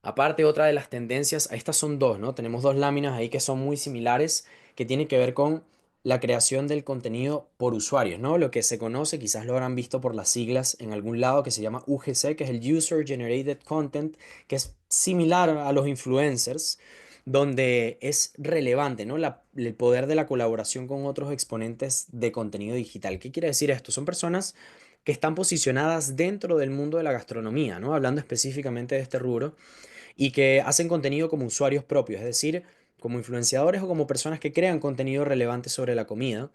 Aparte, otra de las tendencias, estas son dos, ¿no? Tenemos dos láminas ahí que son muy similares, que tienen que ver con la creación del contenido por usuarios, ¿no? Lo que se conoce, quizás lo habrán visto por las siglas en algún lado, que se llama UGC, que es el User Generated Content, que es similar a los influencers, donde es relevante, ¿no? El poder de la colaboración con otros exponentes de contenido digital. ¿Qué quiere decir esto? Son personas que están posicionadas dentro del mundo de la gastronomía, ¿no? Hablando específicamente de este rubro y que hacen contenido como usuarios propios, es decir, como influenciadores o como personas que crean contenido relevante sobre la comida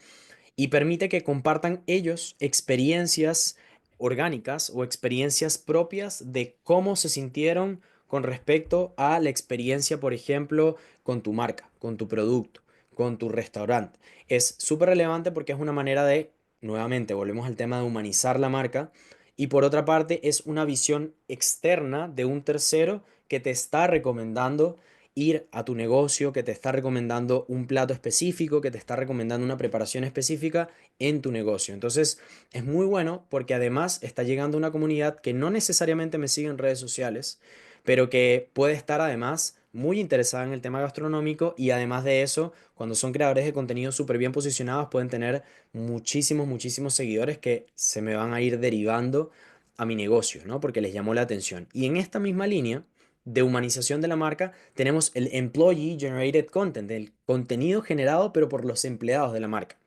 y permite que compartan ellos experiencias orgánicas o experiencias propias de cómo se sintieron con respecto a la experiencia, por ejemplo, con tu marca, con tu producto, con tu restaurante. Es súper relevante porque es una manera de, nuevamente, volvemos al tema de humanizar la marca y por otra parte es una visión externa de un tercero que te está recomendando ir a tu negocio, que te está recomendando un plato específico, que te está recomendando una preparación específica en tu negocio. Entonces, es muy bueno porque además está llegando a una comunidad que no necesariamente me sigue en redes sociales, pero que puede estar además muy interesada en el tema gastronómico y además de eso, cuando son creadores de contenido súper bien posicionados, pueden tener muchísimos, muchísimos seguidores que se me van a ir derivando a mi negocio, ¿no? Porque les llamó la atención. Y en esta misma línea de humanización de la marca, tenemos el Employee Generated Content, el contenido generado pero por los empleados de la marca.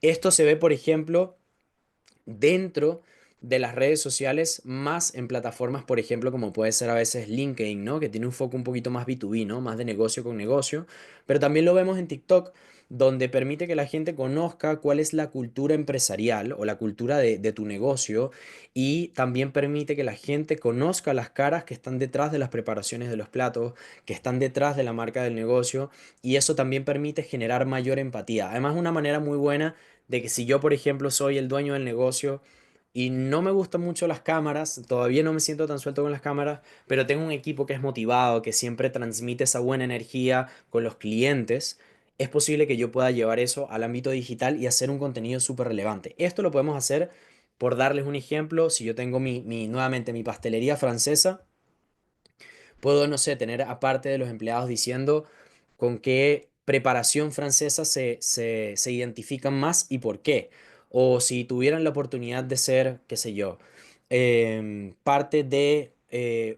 Esto se ve, por ejemplo, dentro de las redes sociales, más en plataformas, por ejemplo, como puede ser a veces LinkedIn, ¿no? Que tiene un foco un poquito más B2B, ¿no? Más de negocio con negocio, pero también lo vemos en TikTok, donde permite que la gente conozca cuál es la cultura empresarial o la cultura de tu negocio y también permite que la gente conozca las caras que están detrás de las preparaciones de los platos, que están detrás de la marca del negocio y eso también permite generar mayor empatía. Además, una manera muy buena de que si yo, por ejemplo, soy el dueño del negocio y no me gustan mucho las cámaras, todavía no me siento tan suelto con las cámaras, pero tengo un equipo que es motivado, que siempre transmite esa buena energía con los clientes, es posible que yo pueda llevar eso al ámbito digital y hacer un contenido súper relevante. Esto lo podemos hacer, por darles un ejemplo, si yo tengo nuevamente mi pastelería francesa. Puedo, no sé, tener aparte de los empleados diciendo con qué preparación francesa se identifican más y por qué. O si tuvieran la oportunidad de ser, qué sé yo, parte de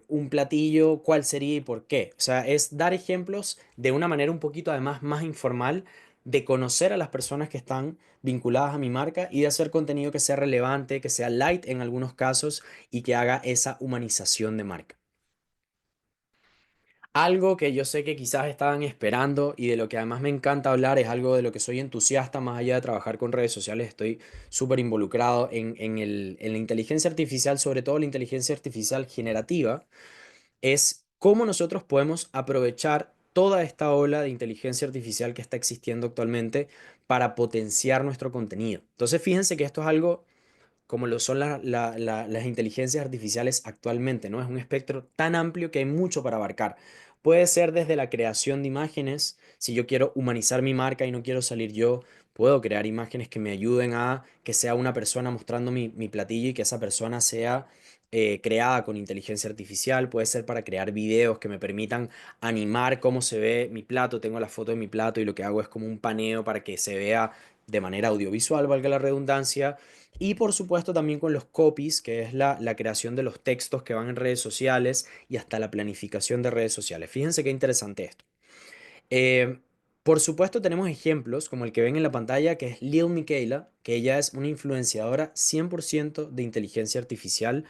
un platillo, ¿cuál sería y por qué? O sea, es dar ejemplos de una manera un poquito además más informal de conocer a las personas que están vinculadas a mi marca y de hacer contenido que sea relevante, que sea light en algunos casos y que haga esa humanización de marca. Algo que yo sé que quizás estaban esperando y de lo que además me encanta hablar es algo de lo que soy entusiasta, más allá de trabajar con redes sociales, estoy súper involucrado en la inteligencia artificial, sobre todo la inteligencia artificial generativa, es cómo nosotros podemos aprovechar toda esta ola de inteligencia artificial que está existiendo actualmente para potenciar nuestro contenido. Entonces, fíjense que esto es algo como lo son las inteligencias artificiales actualmente, ¿no? Es un espectro tan amplio que hay mucho para abarcar. Puede ser desde la creación de imágenes. Si yo quiero humanizar mi marca y no quiero salir yo, puedo crear imágenes que me ayuden a que sea una persona mostrando mi platillo y que esa persona sea creada con inteligencia artificial. Puede ser para crear videos que me permitan animar cómo se ve mi plato. Tengo la foto de mi plato y lo que hago es como un paneo para que se vea de manera audiovisual, valga la redundancia. Y por supuesto también con los copies, que es la creación de los textos que van en redes sociales y hasta la planificación de redes sociales. Fíjense qué interesante esto. Eh, por supuesto tenemos ejemplos como el que ven en la pantalla, que es Lil Miquela, que ella es una influenciadora 100% de inteligencia artificial.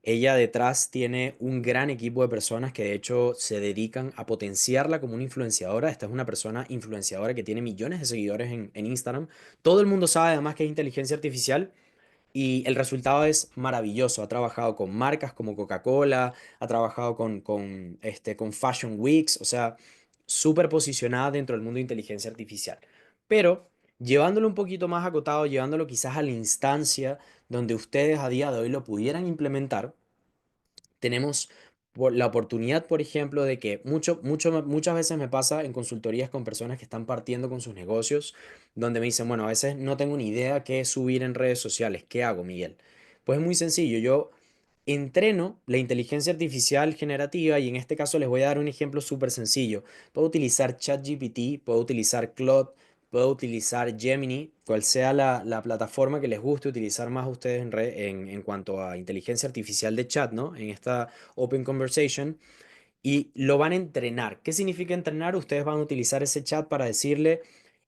Ella detrás tiene un gran equipo de personas que de hecho se dedican a potenciarla como una influenciadora. Esta es una persona influenciadora que tiene millones de seguidores en Instagram. Todo el mundo sabe además que es inteligencia artificial y el resultado es maravilloso. Ha trabajado con marcas como Coca-Cola, ha trabajado con Fashion Weeks, o sea, súper posicionada dentro del mundo de inteligencia artificial. Pero llevándolo un poquito más acotado, llevándolo quizás a la instancia donde ustedes a día de hoy lo pudieran implementar, tenemos la oportunidad, por ejemplo, de que muchas veces me pasa en consultorías con personas que están partiendo con sus negocios, donde me dicen, bueno, a veces no tengo ni idea qué subir en redes sociales. ¿Qué hago, Miguel? Pues es muy sencillo. Yo entreno la inteligencia artificial generativa y en este caso les voy a dar un ejemplo súper sencillo. Puedo utilizar ChatGPT, puedo utilizar Claude, puedo utilizar Gemini, cual sea la plataforma que les guste utilizar más a ustedes en cuanto a inteligencia artificial de chat, ¿no? En esta Open Conversation y lo van a entrenar. ¿Qué significa entrenar? Ustedes van a utilizar ese chat para decirle,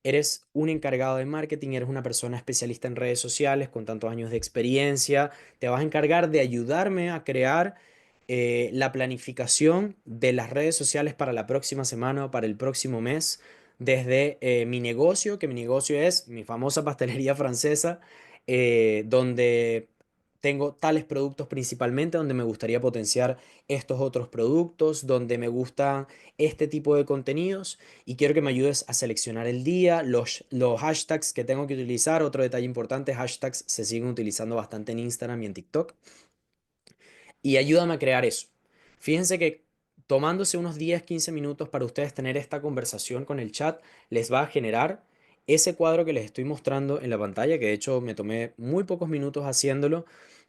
eres un encargado de marketing, eres una persona especialista en redes sociales con tantos años de experiencia, te vas a encargar de ayudarme a crear la planificación de las redes sociales para la próxima semana o para el próximo mes. Desde mi negocio, que mi negocio es mi famosa pastelería francesa, donde tengo tales productos principalmente, donde me gustaría potenciar estos otros productos, donde me gustan este tipo de contenidos y quiero que me ayudes a seleccionar el día, los hashtags que tengo que utilizar. Otro detalle importante, hashtags se siguen utilizando bastante en Instagram y en TikTok y ayúdame a crear eso. Fíjense que tomándose unos 10, 15 minutos para ustedes tener esta conversación con el chat, les va a generar ese cuadro que les estoy mostrando en la pantalla, que de hecho me tomé muy pocos minutos haciéndolo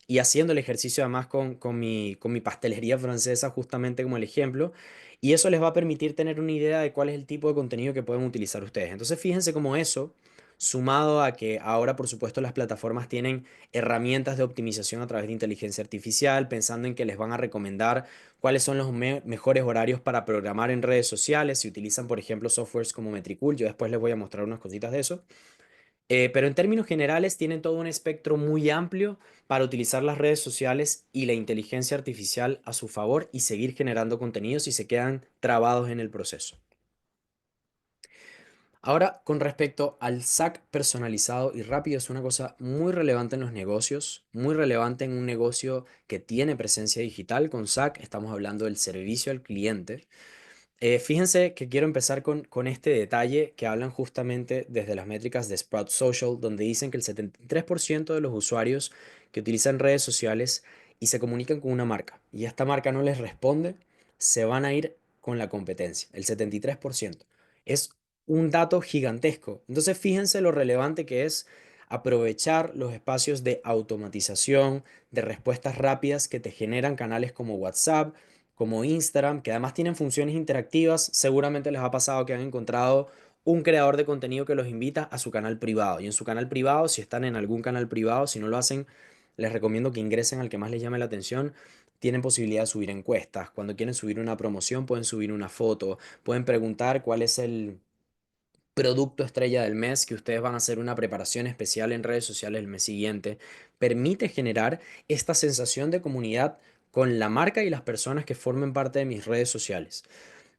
y haciendo el ejercicio además con mi pastelería francesa justamente como el ejemplo. Y eso les va a permitir tener una idea de cuál es el tipo de contenido que pueden utilizar ustedes. Entonces fíjense cómo eso, sumado a que ahora por supuesto las plataformas tienen herramientas de optimización a través de inteligencia artificial, pensando en que les van a recomendar cuáles son los mejores horarios para programar en redes sociales, si utilizan, por ejemplo, softwares como Metricool, yo después les voy a mostrar unas cositas de eso. Pero en términos generales tienen todo un espectro muy amplio para utilizar las redes sociales y la inteligencia artificial a su favor y seguir generando contenidos y se quedan trabados en el proceso. Ahora, con respecto al SAC personalizado y rápido, es una cosa muy relevante en los negocios, muy relevante en un negocio que tiene presencia digital. Con SAC estamos hablando del servicio al cliente. Fíjense que quiero empezar con este detalle que hablan justamente desde las métricas de Sprout Social, donde dicen que el 73% de los usuarios que utilizan redes sociales y se comunican con una marca y esta marca no les responde, se van a ir con la competencia. El 73% es un dato gigantesco. Entonces, fíjense lo relevante que es aprovechar los espacios de automatización, de respuestas rápidas que te generan canales como WhatsApp, como Instagram, que además tienen funciones interactivas. Seguramente les ha pasado que han encontrado un creador de contenido que los invita a su canal privado. Y en su canal privado, si están en algún canal privado, si no lo hacen, les recomiendo que ingresen al que más les llame la atención. Tienen posibilidad de subir encuestas. Cuando quieren subir una promoción, pueden subir una foto. Pueden preguntar cuál es el producto estrella del mes, que ustedes van a hacer una preparación especial en redes sociales el mes siguiente. Permite generar esta sensación de comunidad con la marca y las personas que formen parte de mis redes sociales.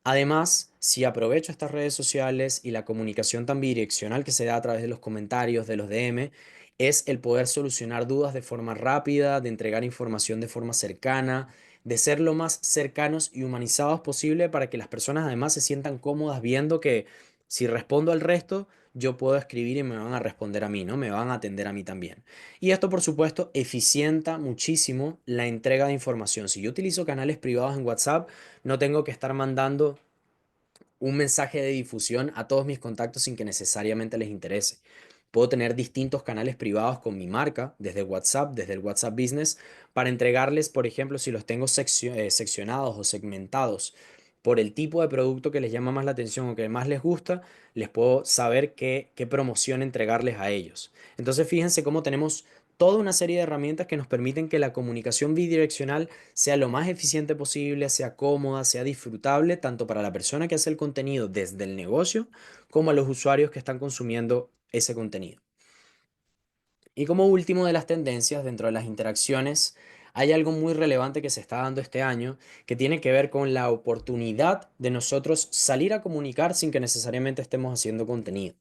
Además, si aprovecho estas redes sociales y la comunicación tan bidireccional que se da a través de los comentarios, de los DM, es el poder solucionar dudas de forma rápida, de entregar información de forma cercana, de ser lo más cercanos y humanizados posible para que las personas además se sientan cómodas viendo que Si respondo al resto, yo puedo escribir y me van a responder a mí, ¿no? Me van a atender a mí también. Y esto, por supuesto, eficienta muchísimo la entrega de información. Si yo utilizo canales privados en WhatsApp, no tengo que estar mandando un mensaje de difusión a todos mis contactos sin que necesariamente les interese. Puedo tener distintos canales privados con mi marca, desde WhatsApp, desde el WhatsApp Business, para entregarles, por ejemplo, si los tengo seccionados o segmentados por el tipo de producto que les llama más la atención o que más les gusta, les puedo saber qué promoción entregarles a ellos. Entonces, fíjense cómo tenemos toda una serie de herramientas que nos permiten que la comunicación bidireccional sea lo más eficiente posible, sea cómoda, sea disfrutable, tanto para la persona que hace el contenido desde el negocio como a los usuarios que están consumiendo ese contenido. Y como último de las tendencias dentro de las interacciones, hay algo muy relevante que se está dando este año que tiene que ver con la oportunidad de nosotros salir a comunicar sin que necesariamente estemos haciendo contenido.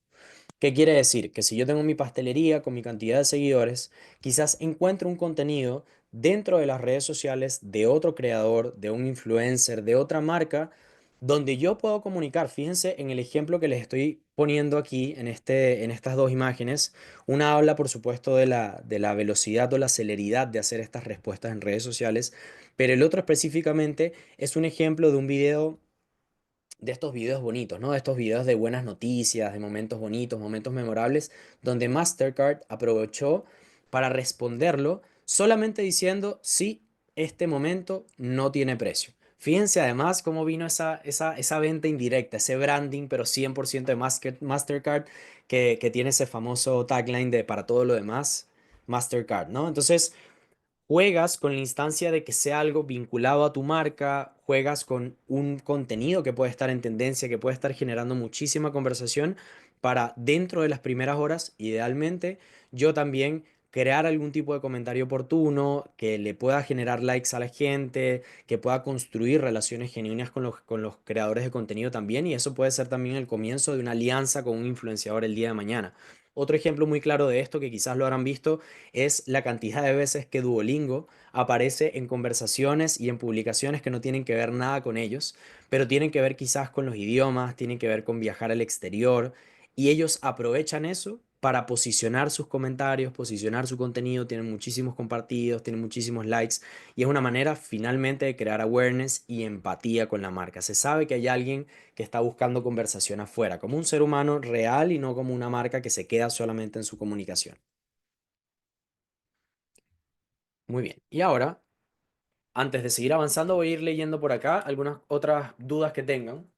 ¿Qué quiere decir? Que si yo tengo mi pastelería con mi cantidad de seguidores, quizás encuentre un contenido dentro de las redes sociales de otro creador, de un influencer, de otra marca, donde yo puedo comunicar. Fíjense en el ejemplo que les estoy poniendo aquí en estas dos imágenes. Una habla, por supuesto, de la velocidad o la celeridad de hacer estas respuestas en redes sociales, pero el otro específicamente es un ejemplo de un video de estos videos bonitos, ¿no? De estos videos de buenas noticias, de momentos bonitos, momentos memorables, donde Mastercard aprovechó para responderlo solamente diciendo, sí, este momento no tiene precio. Fíjense además cómo vino esa venta indirecta, ese branding, pero 100% de Mastercard, que tiene ese famoso tagline de para todo lo demás, Mastercard, ¿no? Entonces, juegas con la instancia de que sea algo vinculado a tu marca, juegas con un contenido que puede estar en tendencia, que puede estar generando muchísima conversación para dentro de las primeras horas, idealmente, yo también crear algún tipo de comentario oportuno que le pueda generar likes a la gente, que pueda construir relaciones genuinas con los creadores de contenido también, y eso puede ser también el comienzo de una alianza con un influenciador el día de mañana. Otro ejemplo muy claro de esto, que quizás lo habrán visto, es la cantidad de veces que Duolingo aparece en conversaciones y en publicaciones que no tienen que ver nada con ellos, pero tienen que ver quizás con los idiomas, tienen que ver con viajar al exterior, y ellos aprovechan eso para posicionar sus comentarios, posicionar su contenido, tienen muchísimos compartidos, tienen muchísimos likes, y es una manera finalmente de crear awareness y empatía con la marca. Se sabe que hay alguien que está buscando conversación afuera, como un ser humano real y no como una marca que se queda solamente en su comunicación. Muy bien. Y ahora, antes de seguir avanzando, voy a ir leyendo por acá algunas otras dudas que tengan.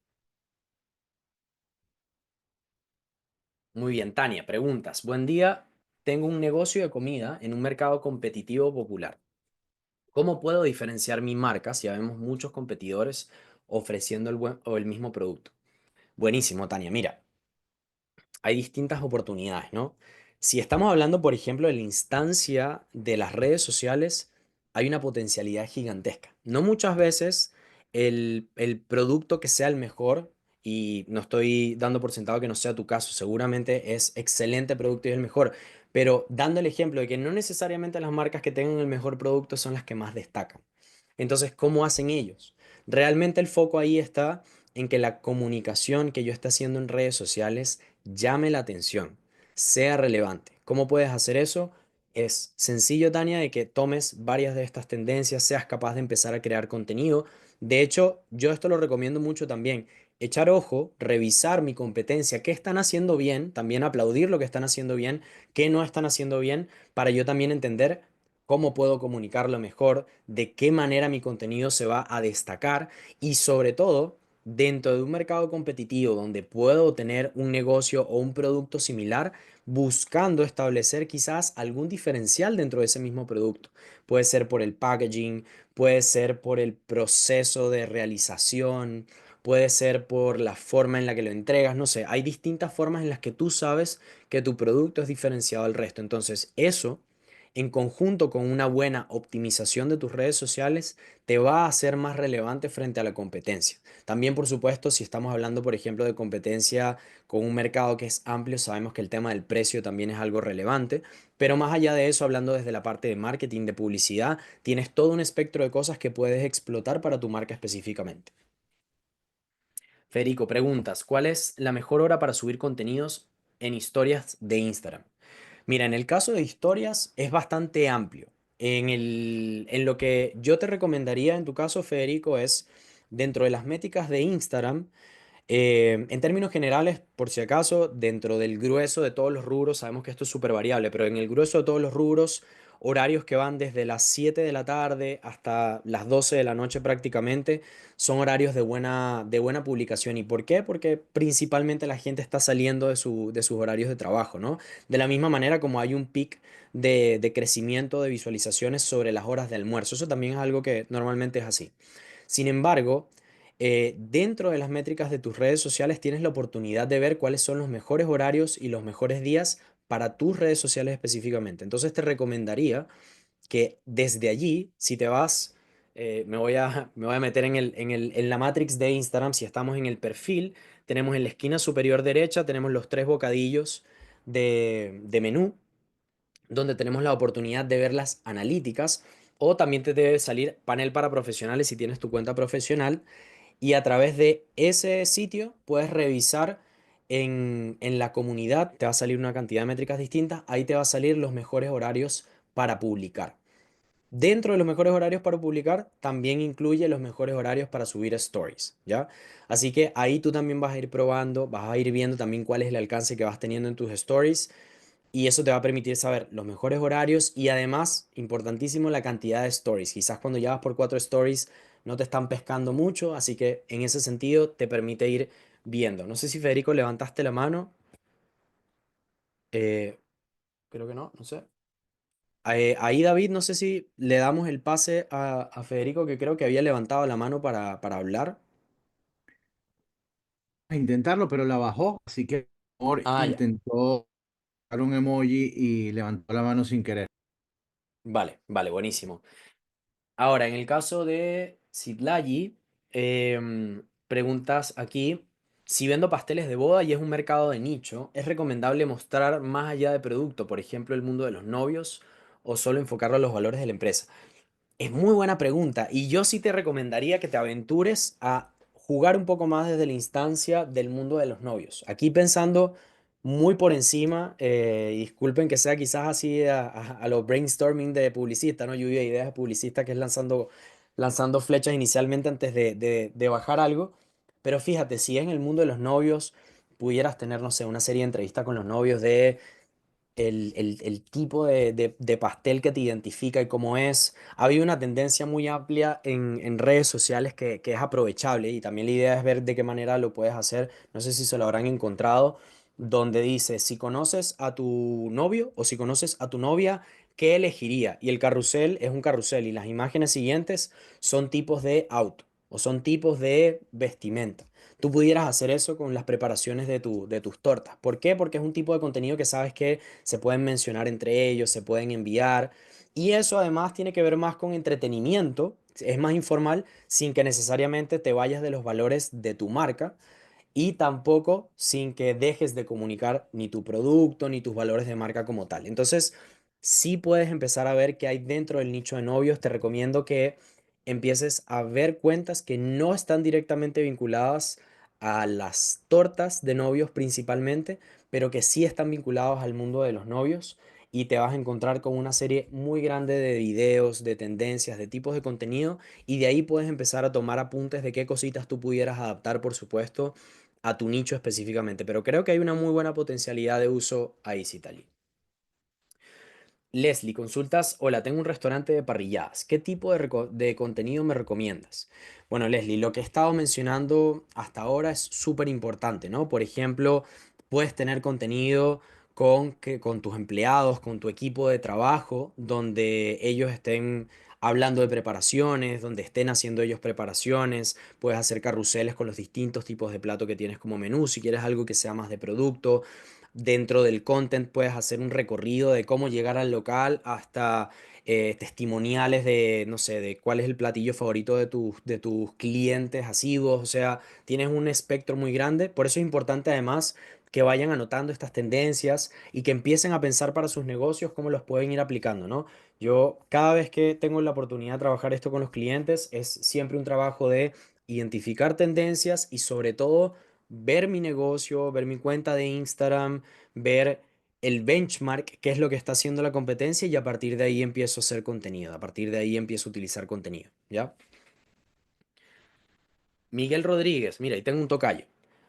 Muy bien, Tania, preguntas. Buen día. Tengo un negocio de comida en un mercado competitivo popular. ¿Cómo puedo diferenciar mi marca si vemos muchos competidores ofreciendo el buen o el mismo producto? Buenísimo, Tania. Mira, hay distintas oportunidades, ¿no? Si estamos hablando, por ejemplo, de la instancia de las redes sociales, hay una potencialidad gigantesca. No muchas veces el producto que sea el mejor, y no estoy dando por sentado que no sea tu caso, seguramente es excelente producto y es el mejor, pero dando el ejemplo de que no necesariamente las marcas que tengan el mejor producto son las que más destacan. Entonces, ¿cómo hacen ellos? Realmente el foco ahí está en que la comunicación que yo esté haciendo en redes sociales llame la atención, sea relevante. ¿Cómo puedes hacer eso? Es sencillo, Tania, de que tomes varias de estas tendencias, seas capaz de empezar a crear contenido. De hecho, yo esto lo recomiendo mucho también. Echar ojo, revisar mi competencia, qué están haciendo bien, también aplaudir lo que están haciendo bien, qué no están haciendo bien, para yo también entender cómo puedo comunicarlo mejor, de qué manera mi contenido se va a destacar y sobre todo dentro de un mercado competitivo donde puedo tener un negocio o un producto similar, buscando establecer quizás algún diferencial dentro de ese mismo producto. Puede ser por el packaging, puede ser por el proceso de realización, puede ser por la forma en la que lo entregas, no sé, hay distintas formas en las que tú sabes que tu producto es diferenciado al resto. Entonces, eso en conjunto con una buena optimización de tus redes sociales, te va a hacer más relevante frente a la competencia. También, por supuesto, si estamos hablando, por ejemplo, de competencia con un mercado que es amplio, sabemos que el tema del precio también es algo relevante, pero más allá de eso, hablando desde la parte de marketing, de publicidad, tienes todo un espectro de cosas que puedes explotar para tu marca específicamente. Federico, preguntas, ¿cuál es la mejor hora para subir contenidos en historias de Instagram? Mira, en el caso de historias es bastante amplio. En lo que yo te recomendaría en tu caso, Federico, es dentro de las métricas de Instagram. En términos generales, por si acaso, dentro del grueso de todos los rubros, sabemos que esto es súper variable, pero en el grueso de todos los rubros, horarios que van desde las 7 de la tarde hasta las 12 de la noche prácticamente, son horarios de buena publicación. ¿Y por qué? Porque principalmente la gente está saliendo de sus horarios de trabajo, ¿no? De la misma manera como hay un pic de crecimiento de visualizaciones sobre las horas de almuerzo. Eso también es algo que normalmente es así. Sin embargo, dentro de las métricas de tus redes sociales tienes la oportunidad de ver cuáles son los mejores horarios y los mejores días para tus redes sociales específicamente. Entonces te recomendaría que desde allí, si te vas, me voy a meter en la matrix de Instagram, si estamos en el perfil, tenemos en la esquina superior derecha, tenemos los tres bocadillos de menú, donde tenemos la oportunidad de ver las analíticas, o también te debe salir panel para profesionales si tienes tu cuenta profesional, y a través de ese sitio puedes revisar en la comunidad, te va a salir una cantidad de métricas distintas, ahí te va a salir los mejores horarios para publicar. Dentro de los mejores horarios para publicar, también incluye los mejores horarios para subir stories, ¿ya? Así que ahí tú también vas a ir probando, vas a ir viendo también cuál es el alcance que vas teniendo en tus stories, y eso te va a permitir saber los mejores horarios y además, importantísimo, la cantidad de stories. Quizás cuando ya vas por 4 stories no te están pescando mucho, así que en ese sentido te permite ir viendo. No sé si Federico levantaste la mano. Eh, Creo que no, no sé. Ahí David, no sé si le damos el pase a Federico, que creo que había levantado la mano para hablar. A intentarlo, pero la bajó, así que por Ah, ya. intentó dar un emoji y levantó la mano sin querer. Vale, vale, buenísimo. Ahora, en el caso de Sidlayi, preguntas aquí, si vendo pasteles de boda y es un mercado de nicho, ¿es recomendable mostrar más allá de producto, por ejemplo, el mundo de los novios, o solo enfocarlo a los valores de la empresa? Es muy buena pregunta y yo sí te recomendaría que te aventures a jugar un poco más desde la instancia del mundo de los novios. Aquí pensando muy por encima, y disculpen que sea quizás así a lo brainstorming de publicista, ¿no? Lluvia de ideas de publicista que es lanzando flechas inicialmente antes de bajar algo. Pero fíjate, si en el mundo de los novios pudieras tener, no sé, una serie de entrevistas con los novios de el tipo de pastel que te identifica y cómo es. Ha habido una tendencia muy amplia en redes sociales que es aprovechable, y también la idea es ver de qué manera lo puedes hacer. No sé si se lo habrán encontrado, donde dice, si conoces a tu novio o si conoces a tu novia, ¿qué elegiría? Y el carrusel es un carrusel y las imágenes siguientes son tipos de auto o son tipos de vestimenta. Tú pudieras hacer eso con las preparaciones de tus tortas. ¿Por qué? Porque es un tipo de contenido que sabes que se pueden mencionar entre ellos, se pueden enviar. Y eso además tiene que ver más con entretenimiento, es más informal, sin que necesariamente te vayas de los valores de tu marca, y tampoco sin que dejes de comunicar ni tu producto ni tus valores de marca como tal. Entonces, sí puedes empezar a ver qué hay dentro del nicho de novios. Te recomiendo que empieces a ver cuentas que no están directamente vinculadas a las tortas de novios principalmente, pero que sí están vinculados al mundo de los novios, y te vas a encontrar con una serie muy grande de videos, de tendencias, de tipos de contenido, y de ahí puedes empezar a tomar apuntes de qué cositas tú pudieras adaptar, por supuesto, a tu nicho específicamente. Pero creo que hay una muy buena potencialidad de uso ahí, Citali. Leslie, consultas, hola, tengo un restaurante de parrilladas. ¿Qué tipo de contenido me recomiendas? Bueno, Leslie, lo que he estado mencionando hasta ahora es súper importante, ¿no? Por ejemplo, puedes tener contenido con tus empleados, con tu equipo de trabajo, donde ellos estén hablando de preparaciones, donde estén haciendo ellos preparaciones. Puedes hacer carruseles con los distintos tipos de plato que tienes como menú, si quieres algo que sea más de producto. Dentro del content puedes hacer un recorrido de cómo llegar al local, hasta testimoniales de, no sé, de cuál es el platillo favorito de tus clientes asiduos. O sea, tienes un espectro muy grande. Por eso es importante además que vayan anotando estas tendencias y que empiecen a pensar para sus negocios cómo los pueden ir aplicando, ¿no? Yo cada vez que tengo la oportunidad de trabajar esto con los clientes, es siempre un trabajo de identificar tendencias y sobre todo ver mi negocio, ver mi cuenta de Instagram, ver el benchmark, qué es lo que está haciendo la competencia y a partir de ahí empiezo a hacer contenido, a partir de ahí empiezo a utilizar contenido, ¿ya? Miguel Rodríguez, mira, ahí tengo un tocayo.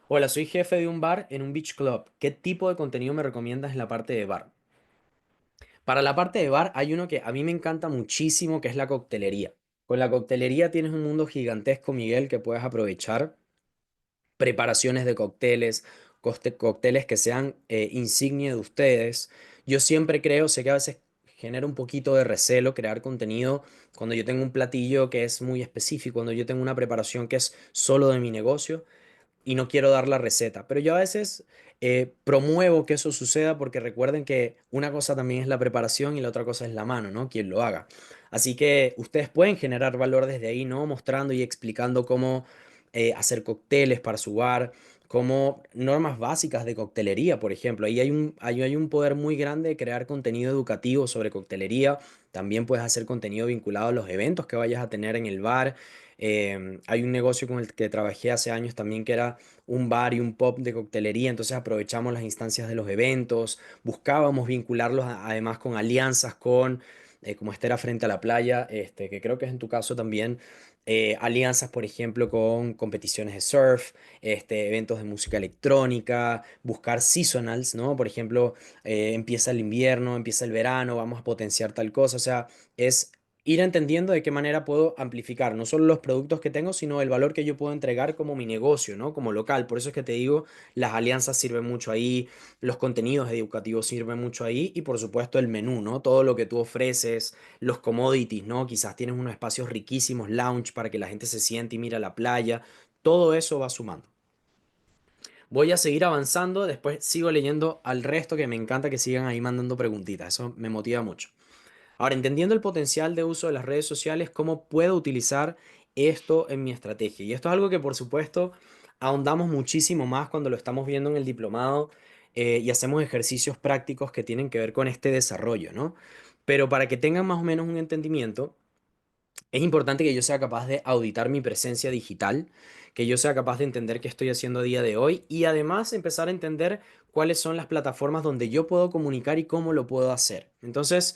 Hola, soy jefe de un bar en un beach club. ¿Qué tipo de contenido me recomiendas en la parte de bar? Para la parte de bar hay uno que a mí me encanta muchísimo, que es la coctelería. Con la coctelería tienes un mundo gigantesco, Miguel, que puedes aprovechar. Preparaciones de cócteles, cócteles que sean insignia de ustedes. Yo siempre creo, sé que a veces genera un poquito de recelo crear contenido cuando yo tengo un platillo que es muy específico, cuando yo tengo una preparación que es solo de mi negocio y no quiero dar la receta. Pero yo a veces promuevo que eso suceda porque recuerden que una cosa también es la preparación y la otra cosa es la mano, ¿no? Quien lo haga. Así que ustedes pueden generar valor desde ahí, ¿no? Mostrando y explicando cómo hacer cócteles para su bar, como normas básicas de coctelería, por ejemplo. Ahí hay un poder muy grande de crear contenido educativo sobre coctelería. También puedes hacer contenido vinculado a los eventos que vayas a tener en el bar. Hay un negocio con el que trabajé hace años también que era un bar y un pub de coctelería, entonces aprovechamos las instancias de los eventos, buscábamos vincularlos además con alianzas con, como esta era frente a la playa, que creo que es en tu caso también, alianzas, por ejemplo, con competiciones de surf, eventos de música electrónica, buscar seasonals, ¿no? Por ejemplo, empieza el invierno, empieza el verano, vamos a potenciar tal cosa, o sea, es ir entendiendo de qué manera puedo amplificar no solo los productos que tengo, sino el valor que yo puedo entregar como mi negocio, ¿no? Como local. Por eso es que te digo, las alianzas sirven mucho ahí, los contenidos educativos sirven mucho ahí y por supuesto el menú, ¿no? Todo lo que tú ofreces, los commodities, ¿no? Quizás tienes unos espacios riquísimos, lounge para que la gente se siente y mira la playa. Todo eso va sumando. Voy a seguir avanzando, después sigo leyendo al resto que me encanta que sigan ahí mandando preguntitas, eso me motiva mucho. Ahora, entendiendo el potencial de uso de las redes sociales, ¿cómo puedo utilizar esto en mi estrategia? Y esto es algo que, por supuesto, ahondamos muchísimo más cuando lo estamos viendo en el diplomado y hacemos ejercicios prácticos que tienen que ver con este desarrollo, ¿no? Pero para que tengan más o menos un entendimiento, es importante que yo sea capaz de auditar mi presencia digital, que yo sea capaz de entender qué estoy haciendo a día de hoy y además empezar a entender cuáles son las plataformas donde yo puedo comunicar y cómo lo puedo hacer. Entonces,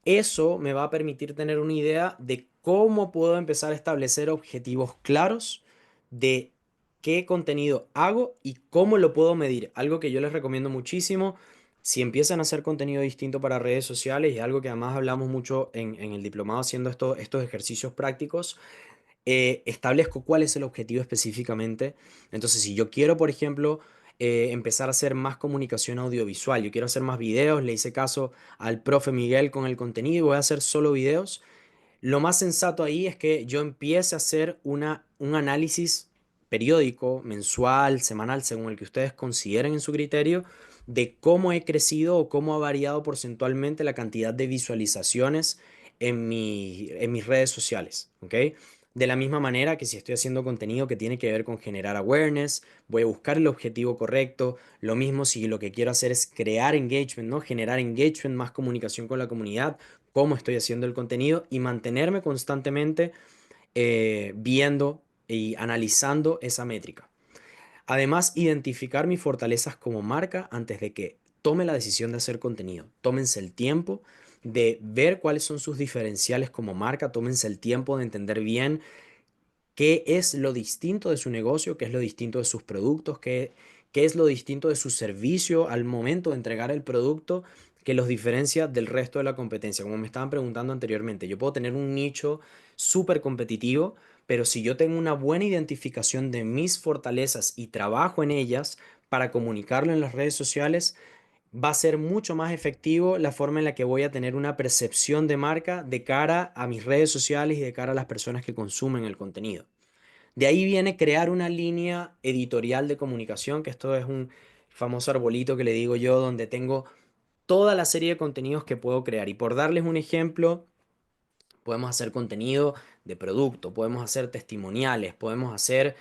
eso me va a permitir tener una idea de cómo puedo empezar a establecer objetivos claros de qué contenido hago y cómo lo puedo medir. Algo que yo les recomiendo muchísimo. Si empiezan a hacer contenido distinto para redes sociales y algo que además hablamos mucho en el diplomado haciendo estos ejercicios prácticos, establezco cuál es el objetivo específicamente. Entonces, si yo quiero, por ejemplo, empezar a hacer más comunicación audiovisual, yo quiero hacer más videos, le hice caso al profe Miguel con el contenido y voy a hacer solo videos, lo más sensato ahí es que yo empiece a hacer un análisis periódico, mensual, semanal, según el que ustedes consideren en su criterio, de cómo he crecido o cómo ha variado porcentualmente la cantidad de visualizaciones en mis redes sociales, ¿ok? De la misma manera que si estoy haciendo contenido que tiene que ver con generar awareness, voy a buscar el objetivo correcto. Lo mismo si lo que quiero hacer es crear engagement, ¿no? Generar engagement, más comunicación con la comunidad, cómo estoy haciendo el contenido y mantenerme constantemente viendo y analizando esa métrica. Además, identificar mis fortalezas como marca antes de que tome la decisión de hacer contenido. Tómense el tiempo de ver cuáles son sus diferenciales como marca, tómense el tiempo de entender bien qué es lo distinto de su negocio, qué es lo distinto de sus productos, qué es lo distinto de su servicio al momento de entregar el producto que los diferencia del resto de la competencia. Como me estaban preguntando anteriormente, yo puedo tener un nicho súper competitivo, pero si yo tengo una buena identificación de mis fortalezas y trabajo en ellas para comunicarlo en las redes sociales, va a ser mucho más efectivo la forma en la que voy a tener una percepción de marca de cara a mis redes sociales y de cara a las personas que consumen el contenido. De ahí viene crear una línea editorial de comunicación, que esto es un famoso arbolito que le digo yo, donde tengo toda la serie de contenidos que puedo crear. Y por darles un ejemplo, podemos hacer contenido de producto, podemos hacer testimoniales, podemos hacer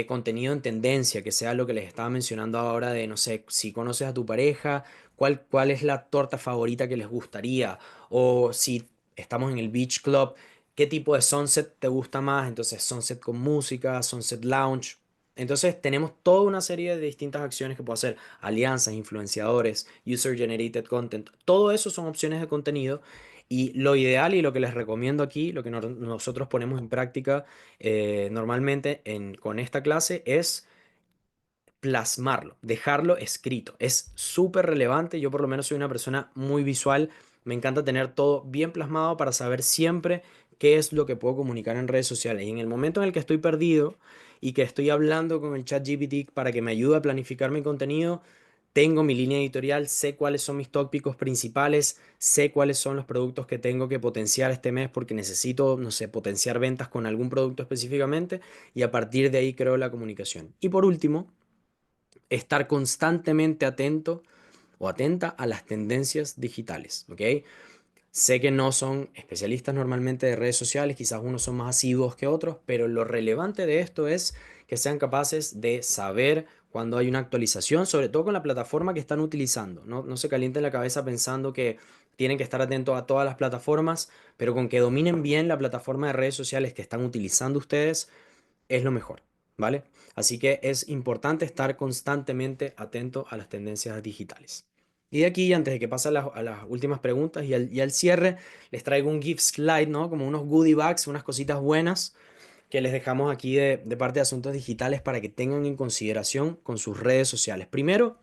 contenido en tendencia, que sea lo que les estaba mencionando ahora de, no sé, si conoces a tu pareja, cuál es la torta favorita que les gustaría, o si estamos en el Beach Club, qué tipo de sunset te gusta más, entonces sunset con música, sunset lounge. Entonces tenemos toda una serie de distintas acciones que puedo hacer, alianzas, influenciadores, user generated content, todo eso son opciones de contenido y lo ideal y lo que les recomiendo aquí, lo que nosotros ponemos en práctica normalmente con esta clase es plasmarlo, dejarlo escrito. Es súper relevante. Yo por lo menos soy una persona muy visual. Me encanta tener todo bien plasmado para saber siempre qué es lo que puedo comunicar en redes sociales. Y en el momento en el que estoy perdido y que estoy hablando con el chat GPT para que me ayude a planificar mi contenido, tengo mi línea editorial, sé cuáles son mis tópicos principales, sé cuáles son los productos que tengo que potenciar este mes porque necesito, no sé, potenciar ventas con algún producto específicamente y a partir de ahí creo la comunicación. Y por último, estar constantemente atento o atenta a las tendencias digitales, ¿ok? Sé que no son especialistas normalmente de redes sociales, quizás unos son más asiduos que otros, pero lo relevante de esto es que sean capaces de saber cuando hay una actualización, sobre todo con la plataforma que están utilizando. No se calienten la cabeza pensando que tienen que estar atentos a todas las plataformas, pero con que dominen bien la plataforma de redes sociales que están utilizando ustedes, es lo mejor, ¿vale? Así que es importante estar constantemente atento a las tendencias digitales. Y de aquí, antes de que pase a las últimas preguntas y al cierre, les traigo un gift slide, ¿no? Como unos goodie bags, unas cositas buenas que les dejamos aquí de parte de asuntos digitales para que tengan en consideración con sus redes sociales. Primero,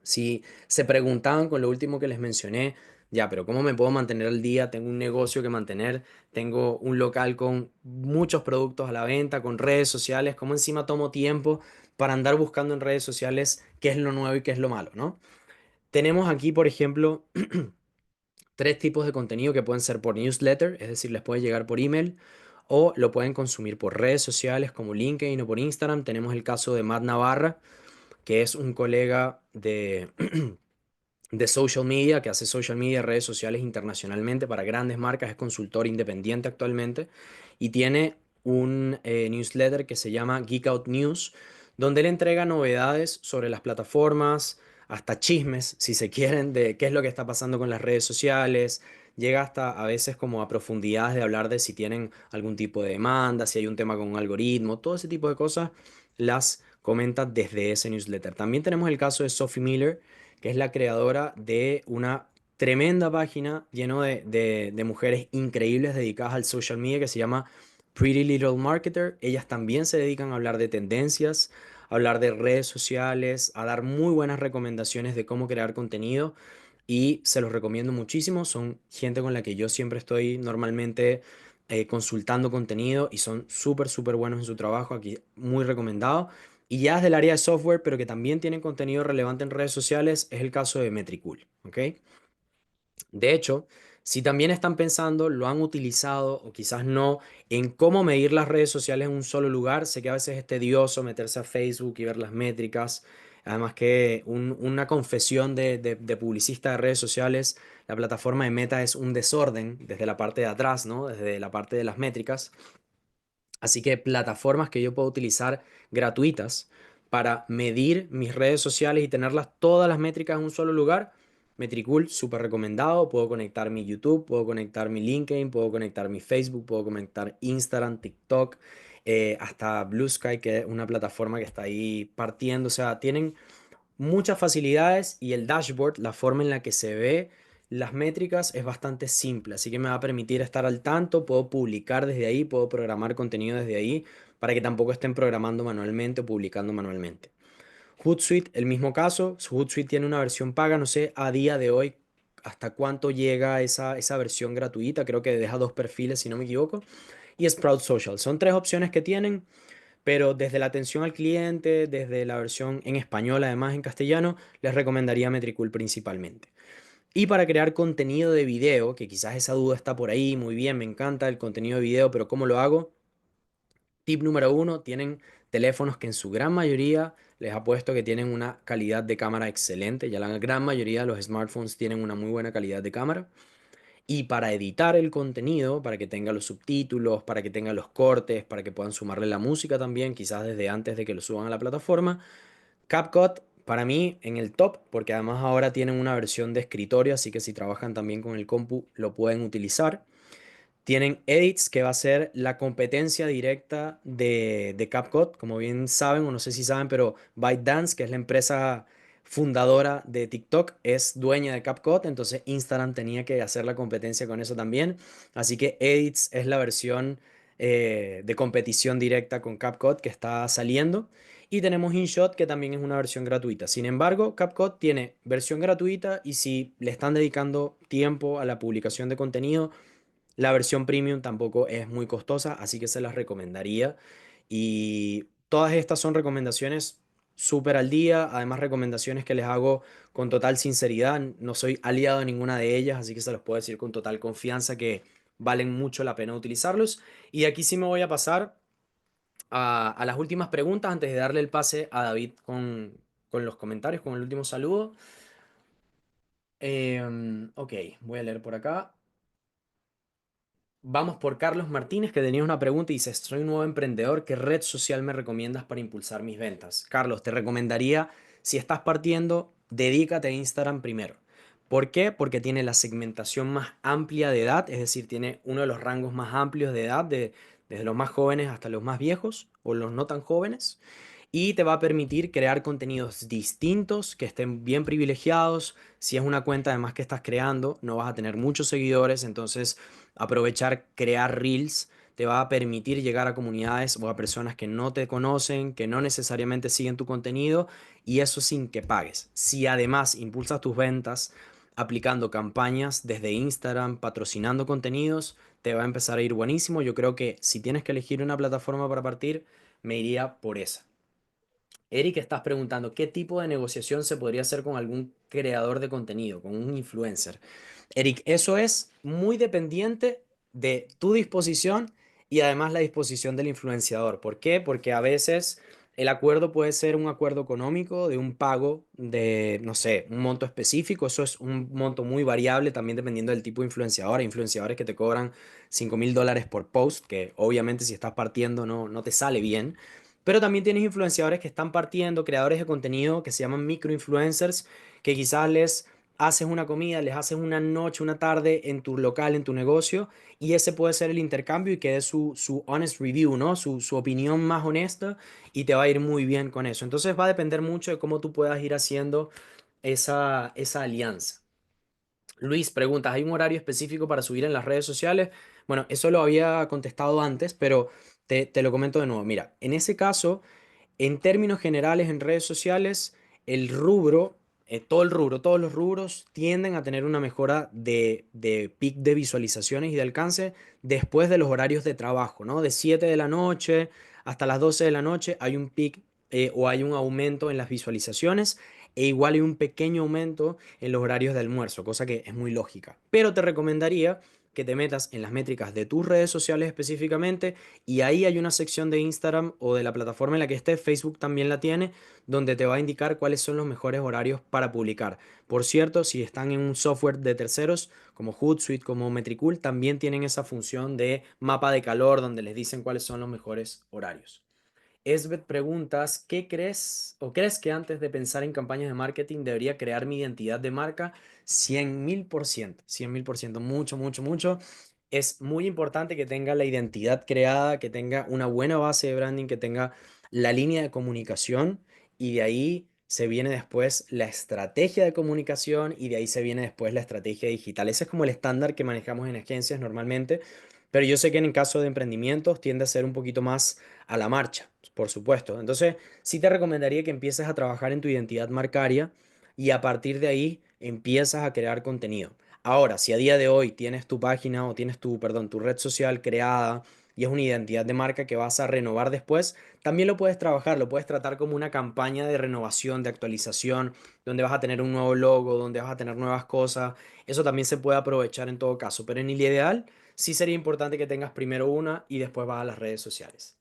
si se preguntaban con lo último que les mencioné, ya, pero ¿cómo me puedo mantener al día? Tengo un negocio que mantener, tengo un local con muchos productos a la venta, con redes sociales, ¿cómo encima tomo tiempo para andar buscando en redes sociales qué es lo nuevo y qué es lo malo, ¿no? Tenemos aquí, por ejemplo, tres tipos de contenido que pueden ser por newsletter, es decir, les puede llegar por email, o lo pueden consumir por redes sociales como LinkedIn o por Instagram. Tenemos el caso de Matt Navarra, que es un colega de social media, que hace social media, redes sociales internacionalmente para grandes marcas, es consultor independiente actualmente y tiene un newsletter que se llama Geek Out News, donde él entrega novedades sobre las plataformas, hasta chismes, si se quieren, de qué es lo que está pasando con las redes sociales. Llega hasta a veces como a profundidades de hablar de si tienen algún tipo de demanda, si hay un tema con un algoritmo, todo ese tipo de cosas las comenta desde ese newsletter. También tenemos el caso de Sophie Miller, que es la creadora de una tremenda página lleno de mujeres increíbles dedicadas al social media que se llama Pretty Little Marketer. Ellas también se dedican a hablar de tendencias, a hablar de redes sociales, a dar muy buenas recomendaciones de cómo crear contenido y se los recomiendo muchísimo. Son gente con la que yo siempre estoy normalmente consultando contenido y son súper, súper buenos en su trabajo. Aquí muy recomendado. Y ya es del área de software, pero que también tienen contenido relevante en redes sociales, es el caso de Metricool, ¿ok? De hecho, si también están pensando, lo han utilizado o quizás no, en cómo medir las redes sociales en un solo lugar, sé que a veces es tedioso meterse a Facebook y ver las métricas. Además que una confesión de publicista de redes sociales, la plataforma de Meta es un desorden desde la parte de atrás, ¿no? Desde la parte de las métricas. Así que plataformas que yo puedo utilizar gratuitas para medir mis redes sociales y tenerlas todas las métricas en un solo lugar. Metricool, súper recomendado. Puedo conectar mi YouTube, puedo conectar mi LinkedIn, puedo conectar mi Facebook, puedo conectar Instagram, TikTok, hasta Blue Sky, que es una plataforma que está ahí partiendo. O sea, tienen muchas facilidades y el dashboard, la forma en la que se ve las métricas es bastante simple, así que me va a permitir estar al tanto, puedo publicar desde ahí, puedo programar contenido desde ahí para que tampoco estén programando manualmente o publicando manualmente. Hootsuite, el mismo caso, Hootsuite tiene una versión paga, no sé a día de hoy hasta cuánto llega esa versión gratuita, creo que deja dos perfiles si no me equivoco, y Sprout Social. Son tres opciones que tienen, pero desde la atención al cliente, desde la versión en español, además en castellano, les recomendaría Metricool principalmente. Y para crear contenido de video, que quizás esa duda está por ahí, muy bien, me encanta el contenido de video, pero ¿cómo lo hago? Tip número uno, tienen teléfonos que en su gran mayoría les apuesto que tienen una calidad de cámara excelente, ya la gran mayoría de los smartphones tienen una muy buena calidad de cámara. Y para editar el contenido, para que tenga los subtítulos, para que tenga los cortes, para que puedan sumarle la música también, quizás desde antes de que lo suban a la plataforma, CapCut para mí en el top, porque además ahora tienen una versión de escritorio, así que si trabajan también con el compu lo pueden utilizar. Tienen Edits, que va a ser la competencia directa de CapCut, como bien saben, o no sé si saben, pero ByteDance, que es la empresa fundadora de TikTok, es dueña de CapCut, entonces Instagram tenía que hacer la competencia con eso también. Así que Edits es la versión de competición directa con CapCut que está saliendo. Y tenemos InShot, que también es una versión gratuita. Sin embargo, CapCut tiene versión gratuita y si le están dedicando tiempo a la publicación de contenido, la versión premium tampoco es muy costosa, así que se las recomendaría. Y todas estas son recomendaciones súper al día, además recomendaciones que les hago con total sinceridad. No soy aliado de ninguna de ellas, así que se los puedo decir con total confianza que valen mucho la pena utilizarlos. Y aquí sí me voy a pasar a las últimas preguntas antes de darle el pase a David con los comentarios, con el último saludo. Ok, voy a leer por acá. Vamos por Carlos Martínez, que tenía una pregunta y dice, soy un nuevo emprendedor, ¿qué red social me recomiendas para impulsar mis ventas? Carlos, te recomendaría, si estás partiendo, dedícate a Instagram primero. ¿Por qué? Porque tiene la segmentación más amplia de edad, es decir, tiene uno de los rangos más amplios de edad, desde los más jóvenes hasta los más viejos o los no tan jóvenes, y te va a permitir crear contenidos distintos que estén bien privilegiados. Si es una cuenta además que estás creando, no vas a tener muchos seguidores, entonces aprovechar crear reels te va a permitir llegar a comunidades o a personas que no te conocen, que no necesariamente siguen tu contenido, y eso sin que pagues. Si además impulsas tus ventas aplicando campañas desde Instagram, patrocinando contenidos, te va a empezar a ir buenísimo. Yo creo que si tienes que elegir una plataforma para partir, me iría por esa. Eric, estás preguntando qué tipo de negociación se podría hacer con algún creador de contenido, con un influencer. Eric, eso es muy dependiente de tu disposición y además la disposición del influenciador. ¿Por qué? Porque a veces el acuerdo puede ser un acuerdo económico de un pago de, no sé, un monto específico. Eso es un monto muy variable también dependiendo del tipo de influenciador. Hay influenciadores que te cobran $5.000 por post, que obviamente si estás partiendo no te sale bien. Pero también tienes influenciadores que están partiendo, creadores de contenido que se llaman microinfluencers, que quizás les haces una comida, les haces una noche, una tarde en tu local, en tu negocio, y ese puede ser el intercambio y que dé su honest review, ¿no? Su opinión más honesta y te va a ir muy bien con eso. Entonces va a depender mucho de cómo tú puedas ir haciendo esa alianza. Luis, preguntas, ¿hay un horario específico para subir en las redes sociales? Bueno, eso lo había contestado antes, pero te lo comento de nuevo. Mira, en ese caso... En términos generales, en redes sociales, el rubro, todo el rubro, todos los rubros tienden a tener una mejora de pic de visualizaciones y de alcance después de los horarios de trabajo, ¿no? De 7 de la noche hasta las 12 de la noche hay un pic o hay un aumento en las visualizaciones e igual hay un pequeño aumento en los horarios de almuerzo, cosa que es muy lógica. Pero te recomendaría que te metas en las métricas de tus redes sociales específicamente y ahí hay una sección de Instagram o de la plataforma en la que estés, Facebook también la tiene, donde te va a indicar cuáles son los mejores horarios para publicar. Por cierto, si están en un software de terceros como Hootsuite, como Metricool, también tienen esa función de mapa de calor donde les dicen cuáles son los mejores horarios. Esbeth preguntas, ¿qué crees o crees que antes de pensar en campañas de marketing debería crear mi identidad de marca? 100.000%, 100.000%, mucho, mucho, mucho. Es muy importante que tenga la identidad creada, que tenga una buena base de branding, que tenga la línea de comunicación y de ahí se viene después la estrategia de comunicación y de ahí se viene después la estrategia digital. Ese es como el estándar que manejamos en agencias normalmente, pero yo sé que en el caso de emprendimientos tiende a ser un poquito más a la marcha, por supuesto. Entonces, sí te recomendaría que empieces a trabajar en tu identidad marcaria y a partir de ahí empiezas a crear contenido. Ahora, si a día de hoy tienes tu página o tienes tu red social creada y es una identidad de marca que vas a renovar después, también lo puedes trabajar, lo puedes tratar como una campaña de renovación, de actualización, donde vas a tener un nuevo logo, donde vas a tener nuevas cosas. Eso también se puede aprovechar en todo caso, pero en el ideal sí sería importante que tengas primero una y después vas a las redes sociales.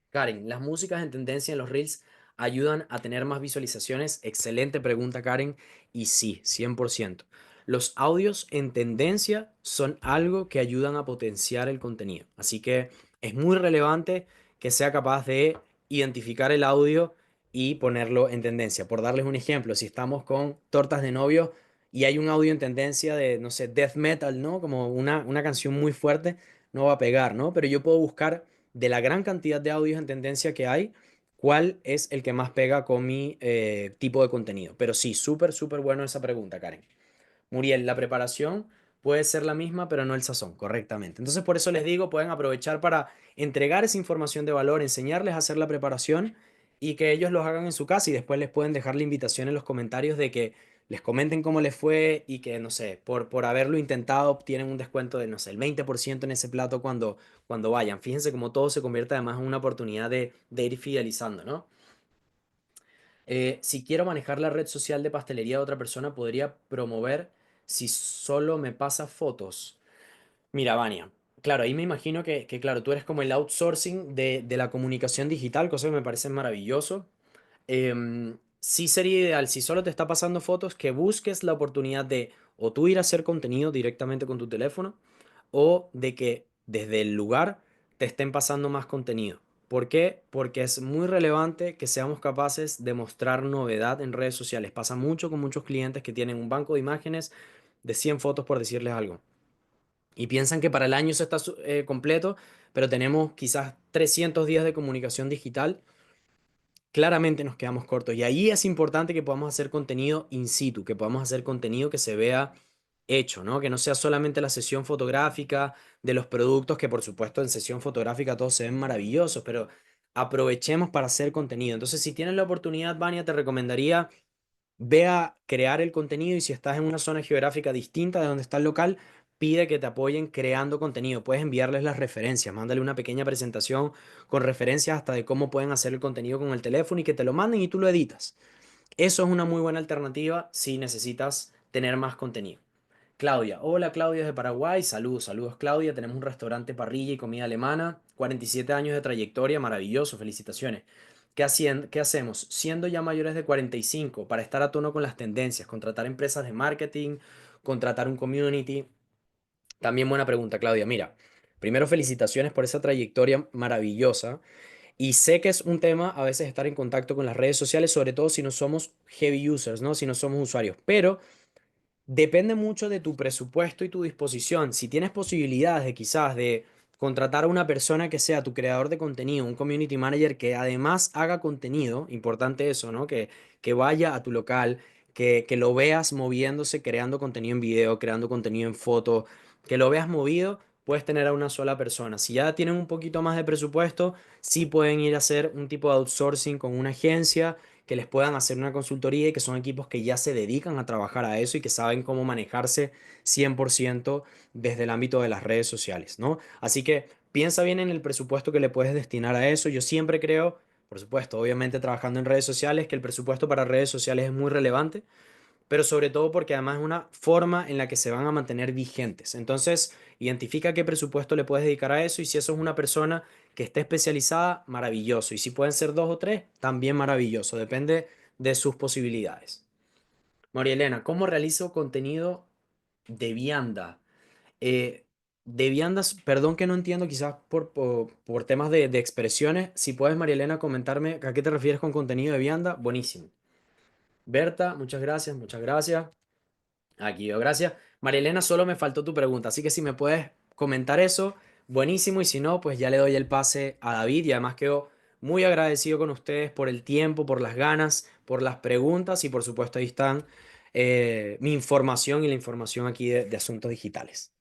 Karen, ¿las músicas en tendencia en los Reels ayudan a tener más visualizaciones? Excelente pregunta, Karen. Y sí, 100%. Los audios en tendencia son algo que ayudan a potenciar el contenido. Así que es muy relevante que sea capaz de identificar el audio y ponerlo en tendencia. Por darles un ejemplo, si estamos con tortas de novio, y hay un audio en tendencia de, no sé, death metal, ¿no? Como una canción muy fuerte, no va a pegar, ¿no? Pero yo puedo buscar de la gran cantidad de audios en tendencia que hay, cuál es el que más pega con mi tipo de contenido. Pero sí, súper, súper bueno esa pregunta, Karen. Muriel, la preparación puede ser la misma, pero no el sazón, correctamente. Entonces, por eso les digo, pueden aprovechar para entregar esa información de valor, enseñarles a hacer la preparación y que ellos los hagan en su casa y después les pueden dejar la invitación en los comentarios de que les comenten cómo les fue y que, no sé, por haberlo intentado obtienen un descuento de, no sé, el 20% en ese plato cuando vayan. Fíjense cómo todo se convierte además en una oportunidad de ir fidelizando, ¿no? Si quiero manejar la red social de pastelería de otra persona, podría promover si solo me pasa fotos. Mira, Vania, claro, ahí me imagino claro, tú eres como el outsourcing de la comunicación digital, cosa que me parece maravilloso. Sí sería ideal, si solo te está pasando fotos, que busques la oportunidad de o tú ir a hacer contenido directamente con tu teléfono o de que desde el lugar te estén pasando más contenido. ¿Por qué? Porque es muy relevante que seamos capaces de mostrar novedad en redes sociales. Pasa mucho con muchos clientes que tienen un banco de imágenes de 100 fotos, por decirles algo, y piensan que para el año eso está completo, pero tenemos quizás 300 días de comunicación digital. Claramente nos quedamos cortos y ahí es importante que podamos hacer contenido in situ, que podamos hacer contenido que se vea hecho, ¿no? Que no sea solamente la sesión fotográfica de los productos, que por supuesto en sesión fotográfica todos se ven maravillosos, pero aprovechemos para hacer contenido. Entonces, si tienes la oportunidad, Vania, te recomendaría ve a crear el contenido y si estás en una zona geográfica distinta de donde está el local, pide que te apoyen creando contenido. Puedes enviarles las referencias, mándale una pequeña presentación con referencias hasta de cómo pueden hacer el contenido con el teléfono y que te lo manden y tú lo editas. Eso es una muy buena alternativa si necesitas tener más contenido. Claudia, hola Claudia de Paraguay, saludos, saludos Claudia, tenemos un restaurante parrilla y comida alemana, 47 años de trayectoria, maravilloso, felicitaciones. ¿Qué hacemos? Siendo ya mayores de 45, para estar a tono con las tendencias, contratar empresas de marketing, contratar un community. También buena pregunta, Claudia. Mira, primero felicitaciones por esa trayectoria maravillosa. Y sé que es un tema a veces estar en contacto con las redes sociales, sobre todo si no somos heavy users, ¿no? Si no somos usuarios. Pero depende mucho de tu presupuesto y tu disposición. Si tienes posibilidades de quizás de contratar a una persona que sea tu creador de contenido, un community manager que además haga contenido, importante eso, ¿no? Que vaya a tu local, que lo veas moviéndose, creando contenido en video, creando contenido en foto, que lo veas movido, puedes tener a una sola persona. Si ya tienen un poquito más de presupuesto, sí pueden ir a hacer un tipo de outsourcing con una agencia que les puedan hacer una consultoría y que son equipos que ya se dedican a trabajar a eso y que saben cómo manejarse 100% desde el ámbito de las redes sociales, ¿no? Así que piensa bien en el presupuesto que le puedes destinar a eso. Yo siempre creo, por supuesto, obviamente trabajando en redes sociales, que el presupuesto para redes sociales es muy relevante, pero sobre todo porque además es una forma en la que se van a mantener vigentes. Entonces, identifica qué presupuesto le puedes dedicar a eso y si eso es una persona que esté especializada, maravilloso. Y si pueden ser dos o tres, también maravilloso. Depende de sus posibilidades. María Elena, ¿cómo realizo contenido de vianda? Eh, de viandas, perdón que no entiendo, quizás por temas de expresiones. Si puedes, María Elena, comentarme a qué te refieres con contenido de vianda, buenísimo. Berta, muchas gracias, muchas gracias. Aquí veo, gracias. María Elena, solo me faltó tu pregunta, así que si me puedes comentar eso, buenísimo, y si no, pues ya le doy el pase a David y además quedo muy agradecido con ustedes por el tiempo, por las ganas, por las preguntas y por supuesto ahí están mi información y la información aquí de asuntos digitales.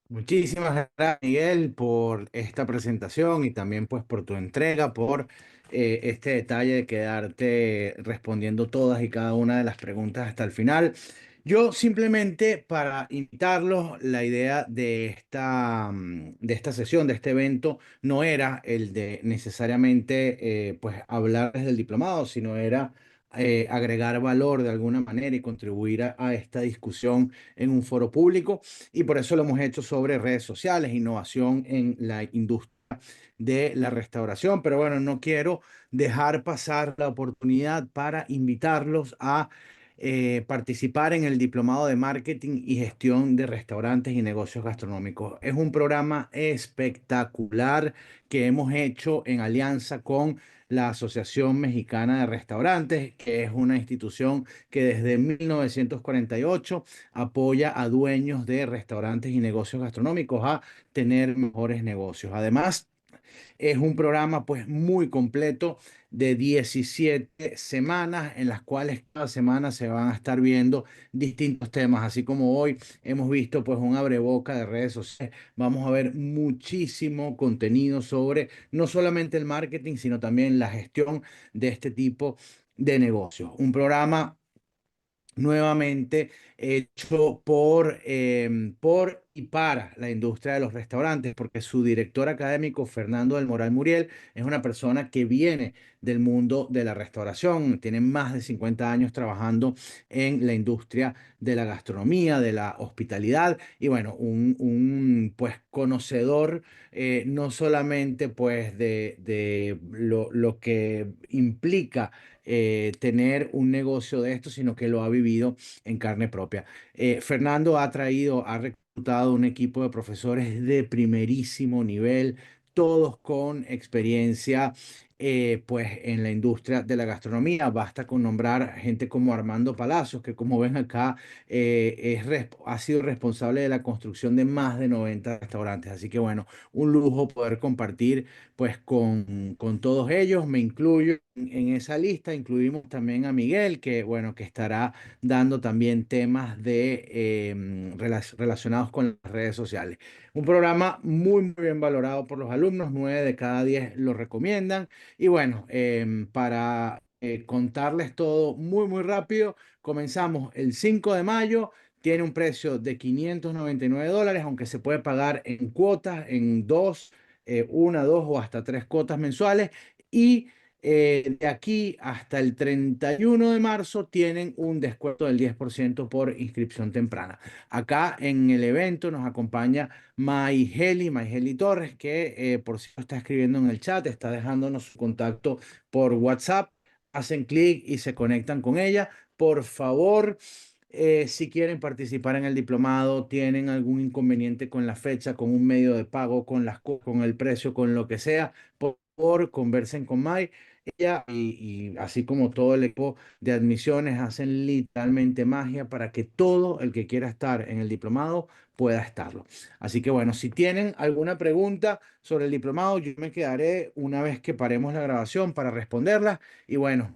Muchísimas gracias, Miguel, por esta presentación y también pues por tu entrega, por este detalle de quedarte respondiendo todas y cada una de las preguntas hasta el final. Yo simplemente para invitarlos, la idea de esta sesión, de este evento, no era el de necesariamente pues hablar desde el diplomado, sino era agregar valor de alguna manera y contribuir a esta discusión en un foro público y por eso lo hemos hecho sobre redes sociales, innovación en la industria de la restauración. Pero bueno, no quiero dejar pasar la oportunidad para invitarlos a participar en el Diplomado de Marketing y Gestión de Restaurantes y Negocios Gastronómicos. Es un programa espectacular que hemos hecho en alianza con la Asociación Mexicana de Restaurantes, que es una institución que desde 1948 apoya a dueños de restaurantes y negocios gastronómicos a tener mejores negocios. Además, es un programa pues muy completo de 17 semanas en las cuales cada semana se van a estar viendo distintos temas, así como hoy hemos visto pues un abreboca de redes sociales. Vamos a ver muchísimo contenido sobre no solamente el marketing, sino también la gestión de este tipo de negocios. Un programa nuevamente hecho por y para la industria de los restaurantes, porque su director académico, Fernando del Moral Muriel, es una persona que viene del mundo de la restauración, tiene más de 50 años trabajando en la industria de la gastronomía, de la hospitalidad, y bueno, pues conocedor no solamente pues de lo que implica tener un negocio de esto, sino que lo ha vivido en carne propia. Fernando ha reclutado un equipo de profesores de primerísimo nivel, todos con experiencia. Pues en la industria de la gastronomía, basta con nombrar gente como Armando Palacios, que como ven acá ha sido responsable de la construcción de más de 90 restaurantes. Así que bueno, un lujo poder compartir pues con todos ellos. Me incluyo en esa lista, incluimos también a Miguel, que bueno, que estará dando también temas relacionados con las redes sociales. Un programa muy bien valorado por los alumnos, 9 de cada 10 lo recomiendan. Y bueno, para contarles todo muy rápido, comenzamos el 5 de mayo. Tiene un precio de $599, aunque se puede pagar en cuotas, en una, dos o hasta tres cuotas mensuales. Y de aquí hasta el 31 de marzo tienen un descuento del 10% por inscripción temprana. Acá en el evento nos acompaña Maigeli Torres, que por cierto está escribiendo en el chat, está dejándonos su contacto por WhatsApp. Hacen clic y se conectan con ella. Por favor, si quieren participar en el diplomado, tienen algún inconveniente con la fecha, con un medio de pago, con el precio, con lo que sea, por favor, conversen con Mai. Ella y así como todo el equipo de admisiones hacen literalmente magia para que todo el que quiera estar en el diplomado pueda estarlo. Así que bueno, si tienen alguna pregunta sobre el diplomado, yo me quedaré una vez que paremos la grabación para responderlas. Y bueno,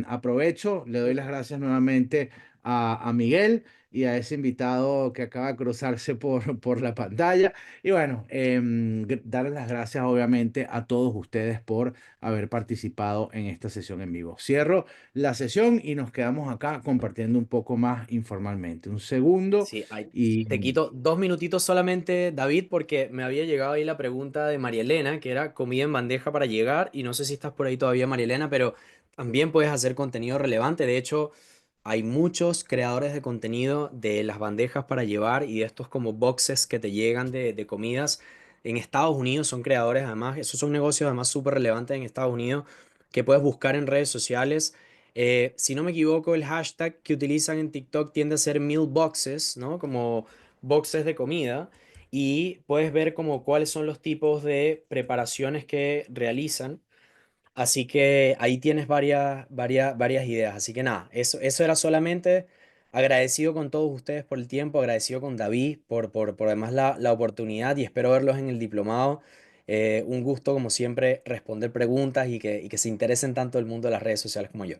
aprovecho, le doy las gracias nuevamente a Miguel y a ese invitado que acaba de cruzarse por la pantalla. Y bueno, darles las gracias obviamente a todos ustedes por haber participado en esta sesión en vivo. Cierro la sesión y nos quedamos acá compartiendo un poco más informalmente. Un segundo Sí, te y quito 2 minutitos solamente, David, porque me había llegado ahí la pregunta de María Elena, que era comida en bandeja para llegar, y no sé si estás por ahí todavía, María Elena, pero también puedes hacer contenido relevante. De hecho, hay muchos creadores de contenido de las bandejas para llevar y de estos como boxes que te llegan de comidas. En Estados Unidos son creadores, además, esos son negocios además súper relevantes en Estados Unidos que puedes buscar en redes sociales. Si no me equivoco, el hashtag que utilizan en TikTok tiende a ser meal boxes, ¿no? Como boxes de comida. Y puedes ver como cuáles son los tipos de preparaciones que realizan. Así que ahí tienes varias ideas. Así que nada, eso era solamente agradecido con todos ustedes por el tiempo, agradecido con David por además la oportunidad y espero verlos en el diplomado. Un gusto, como siempre, responder preguntas y que se interesen tanto el mundo de las redes sociales como yo.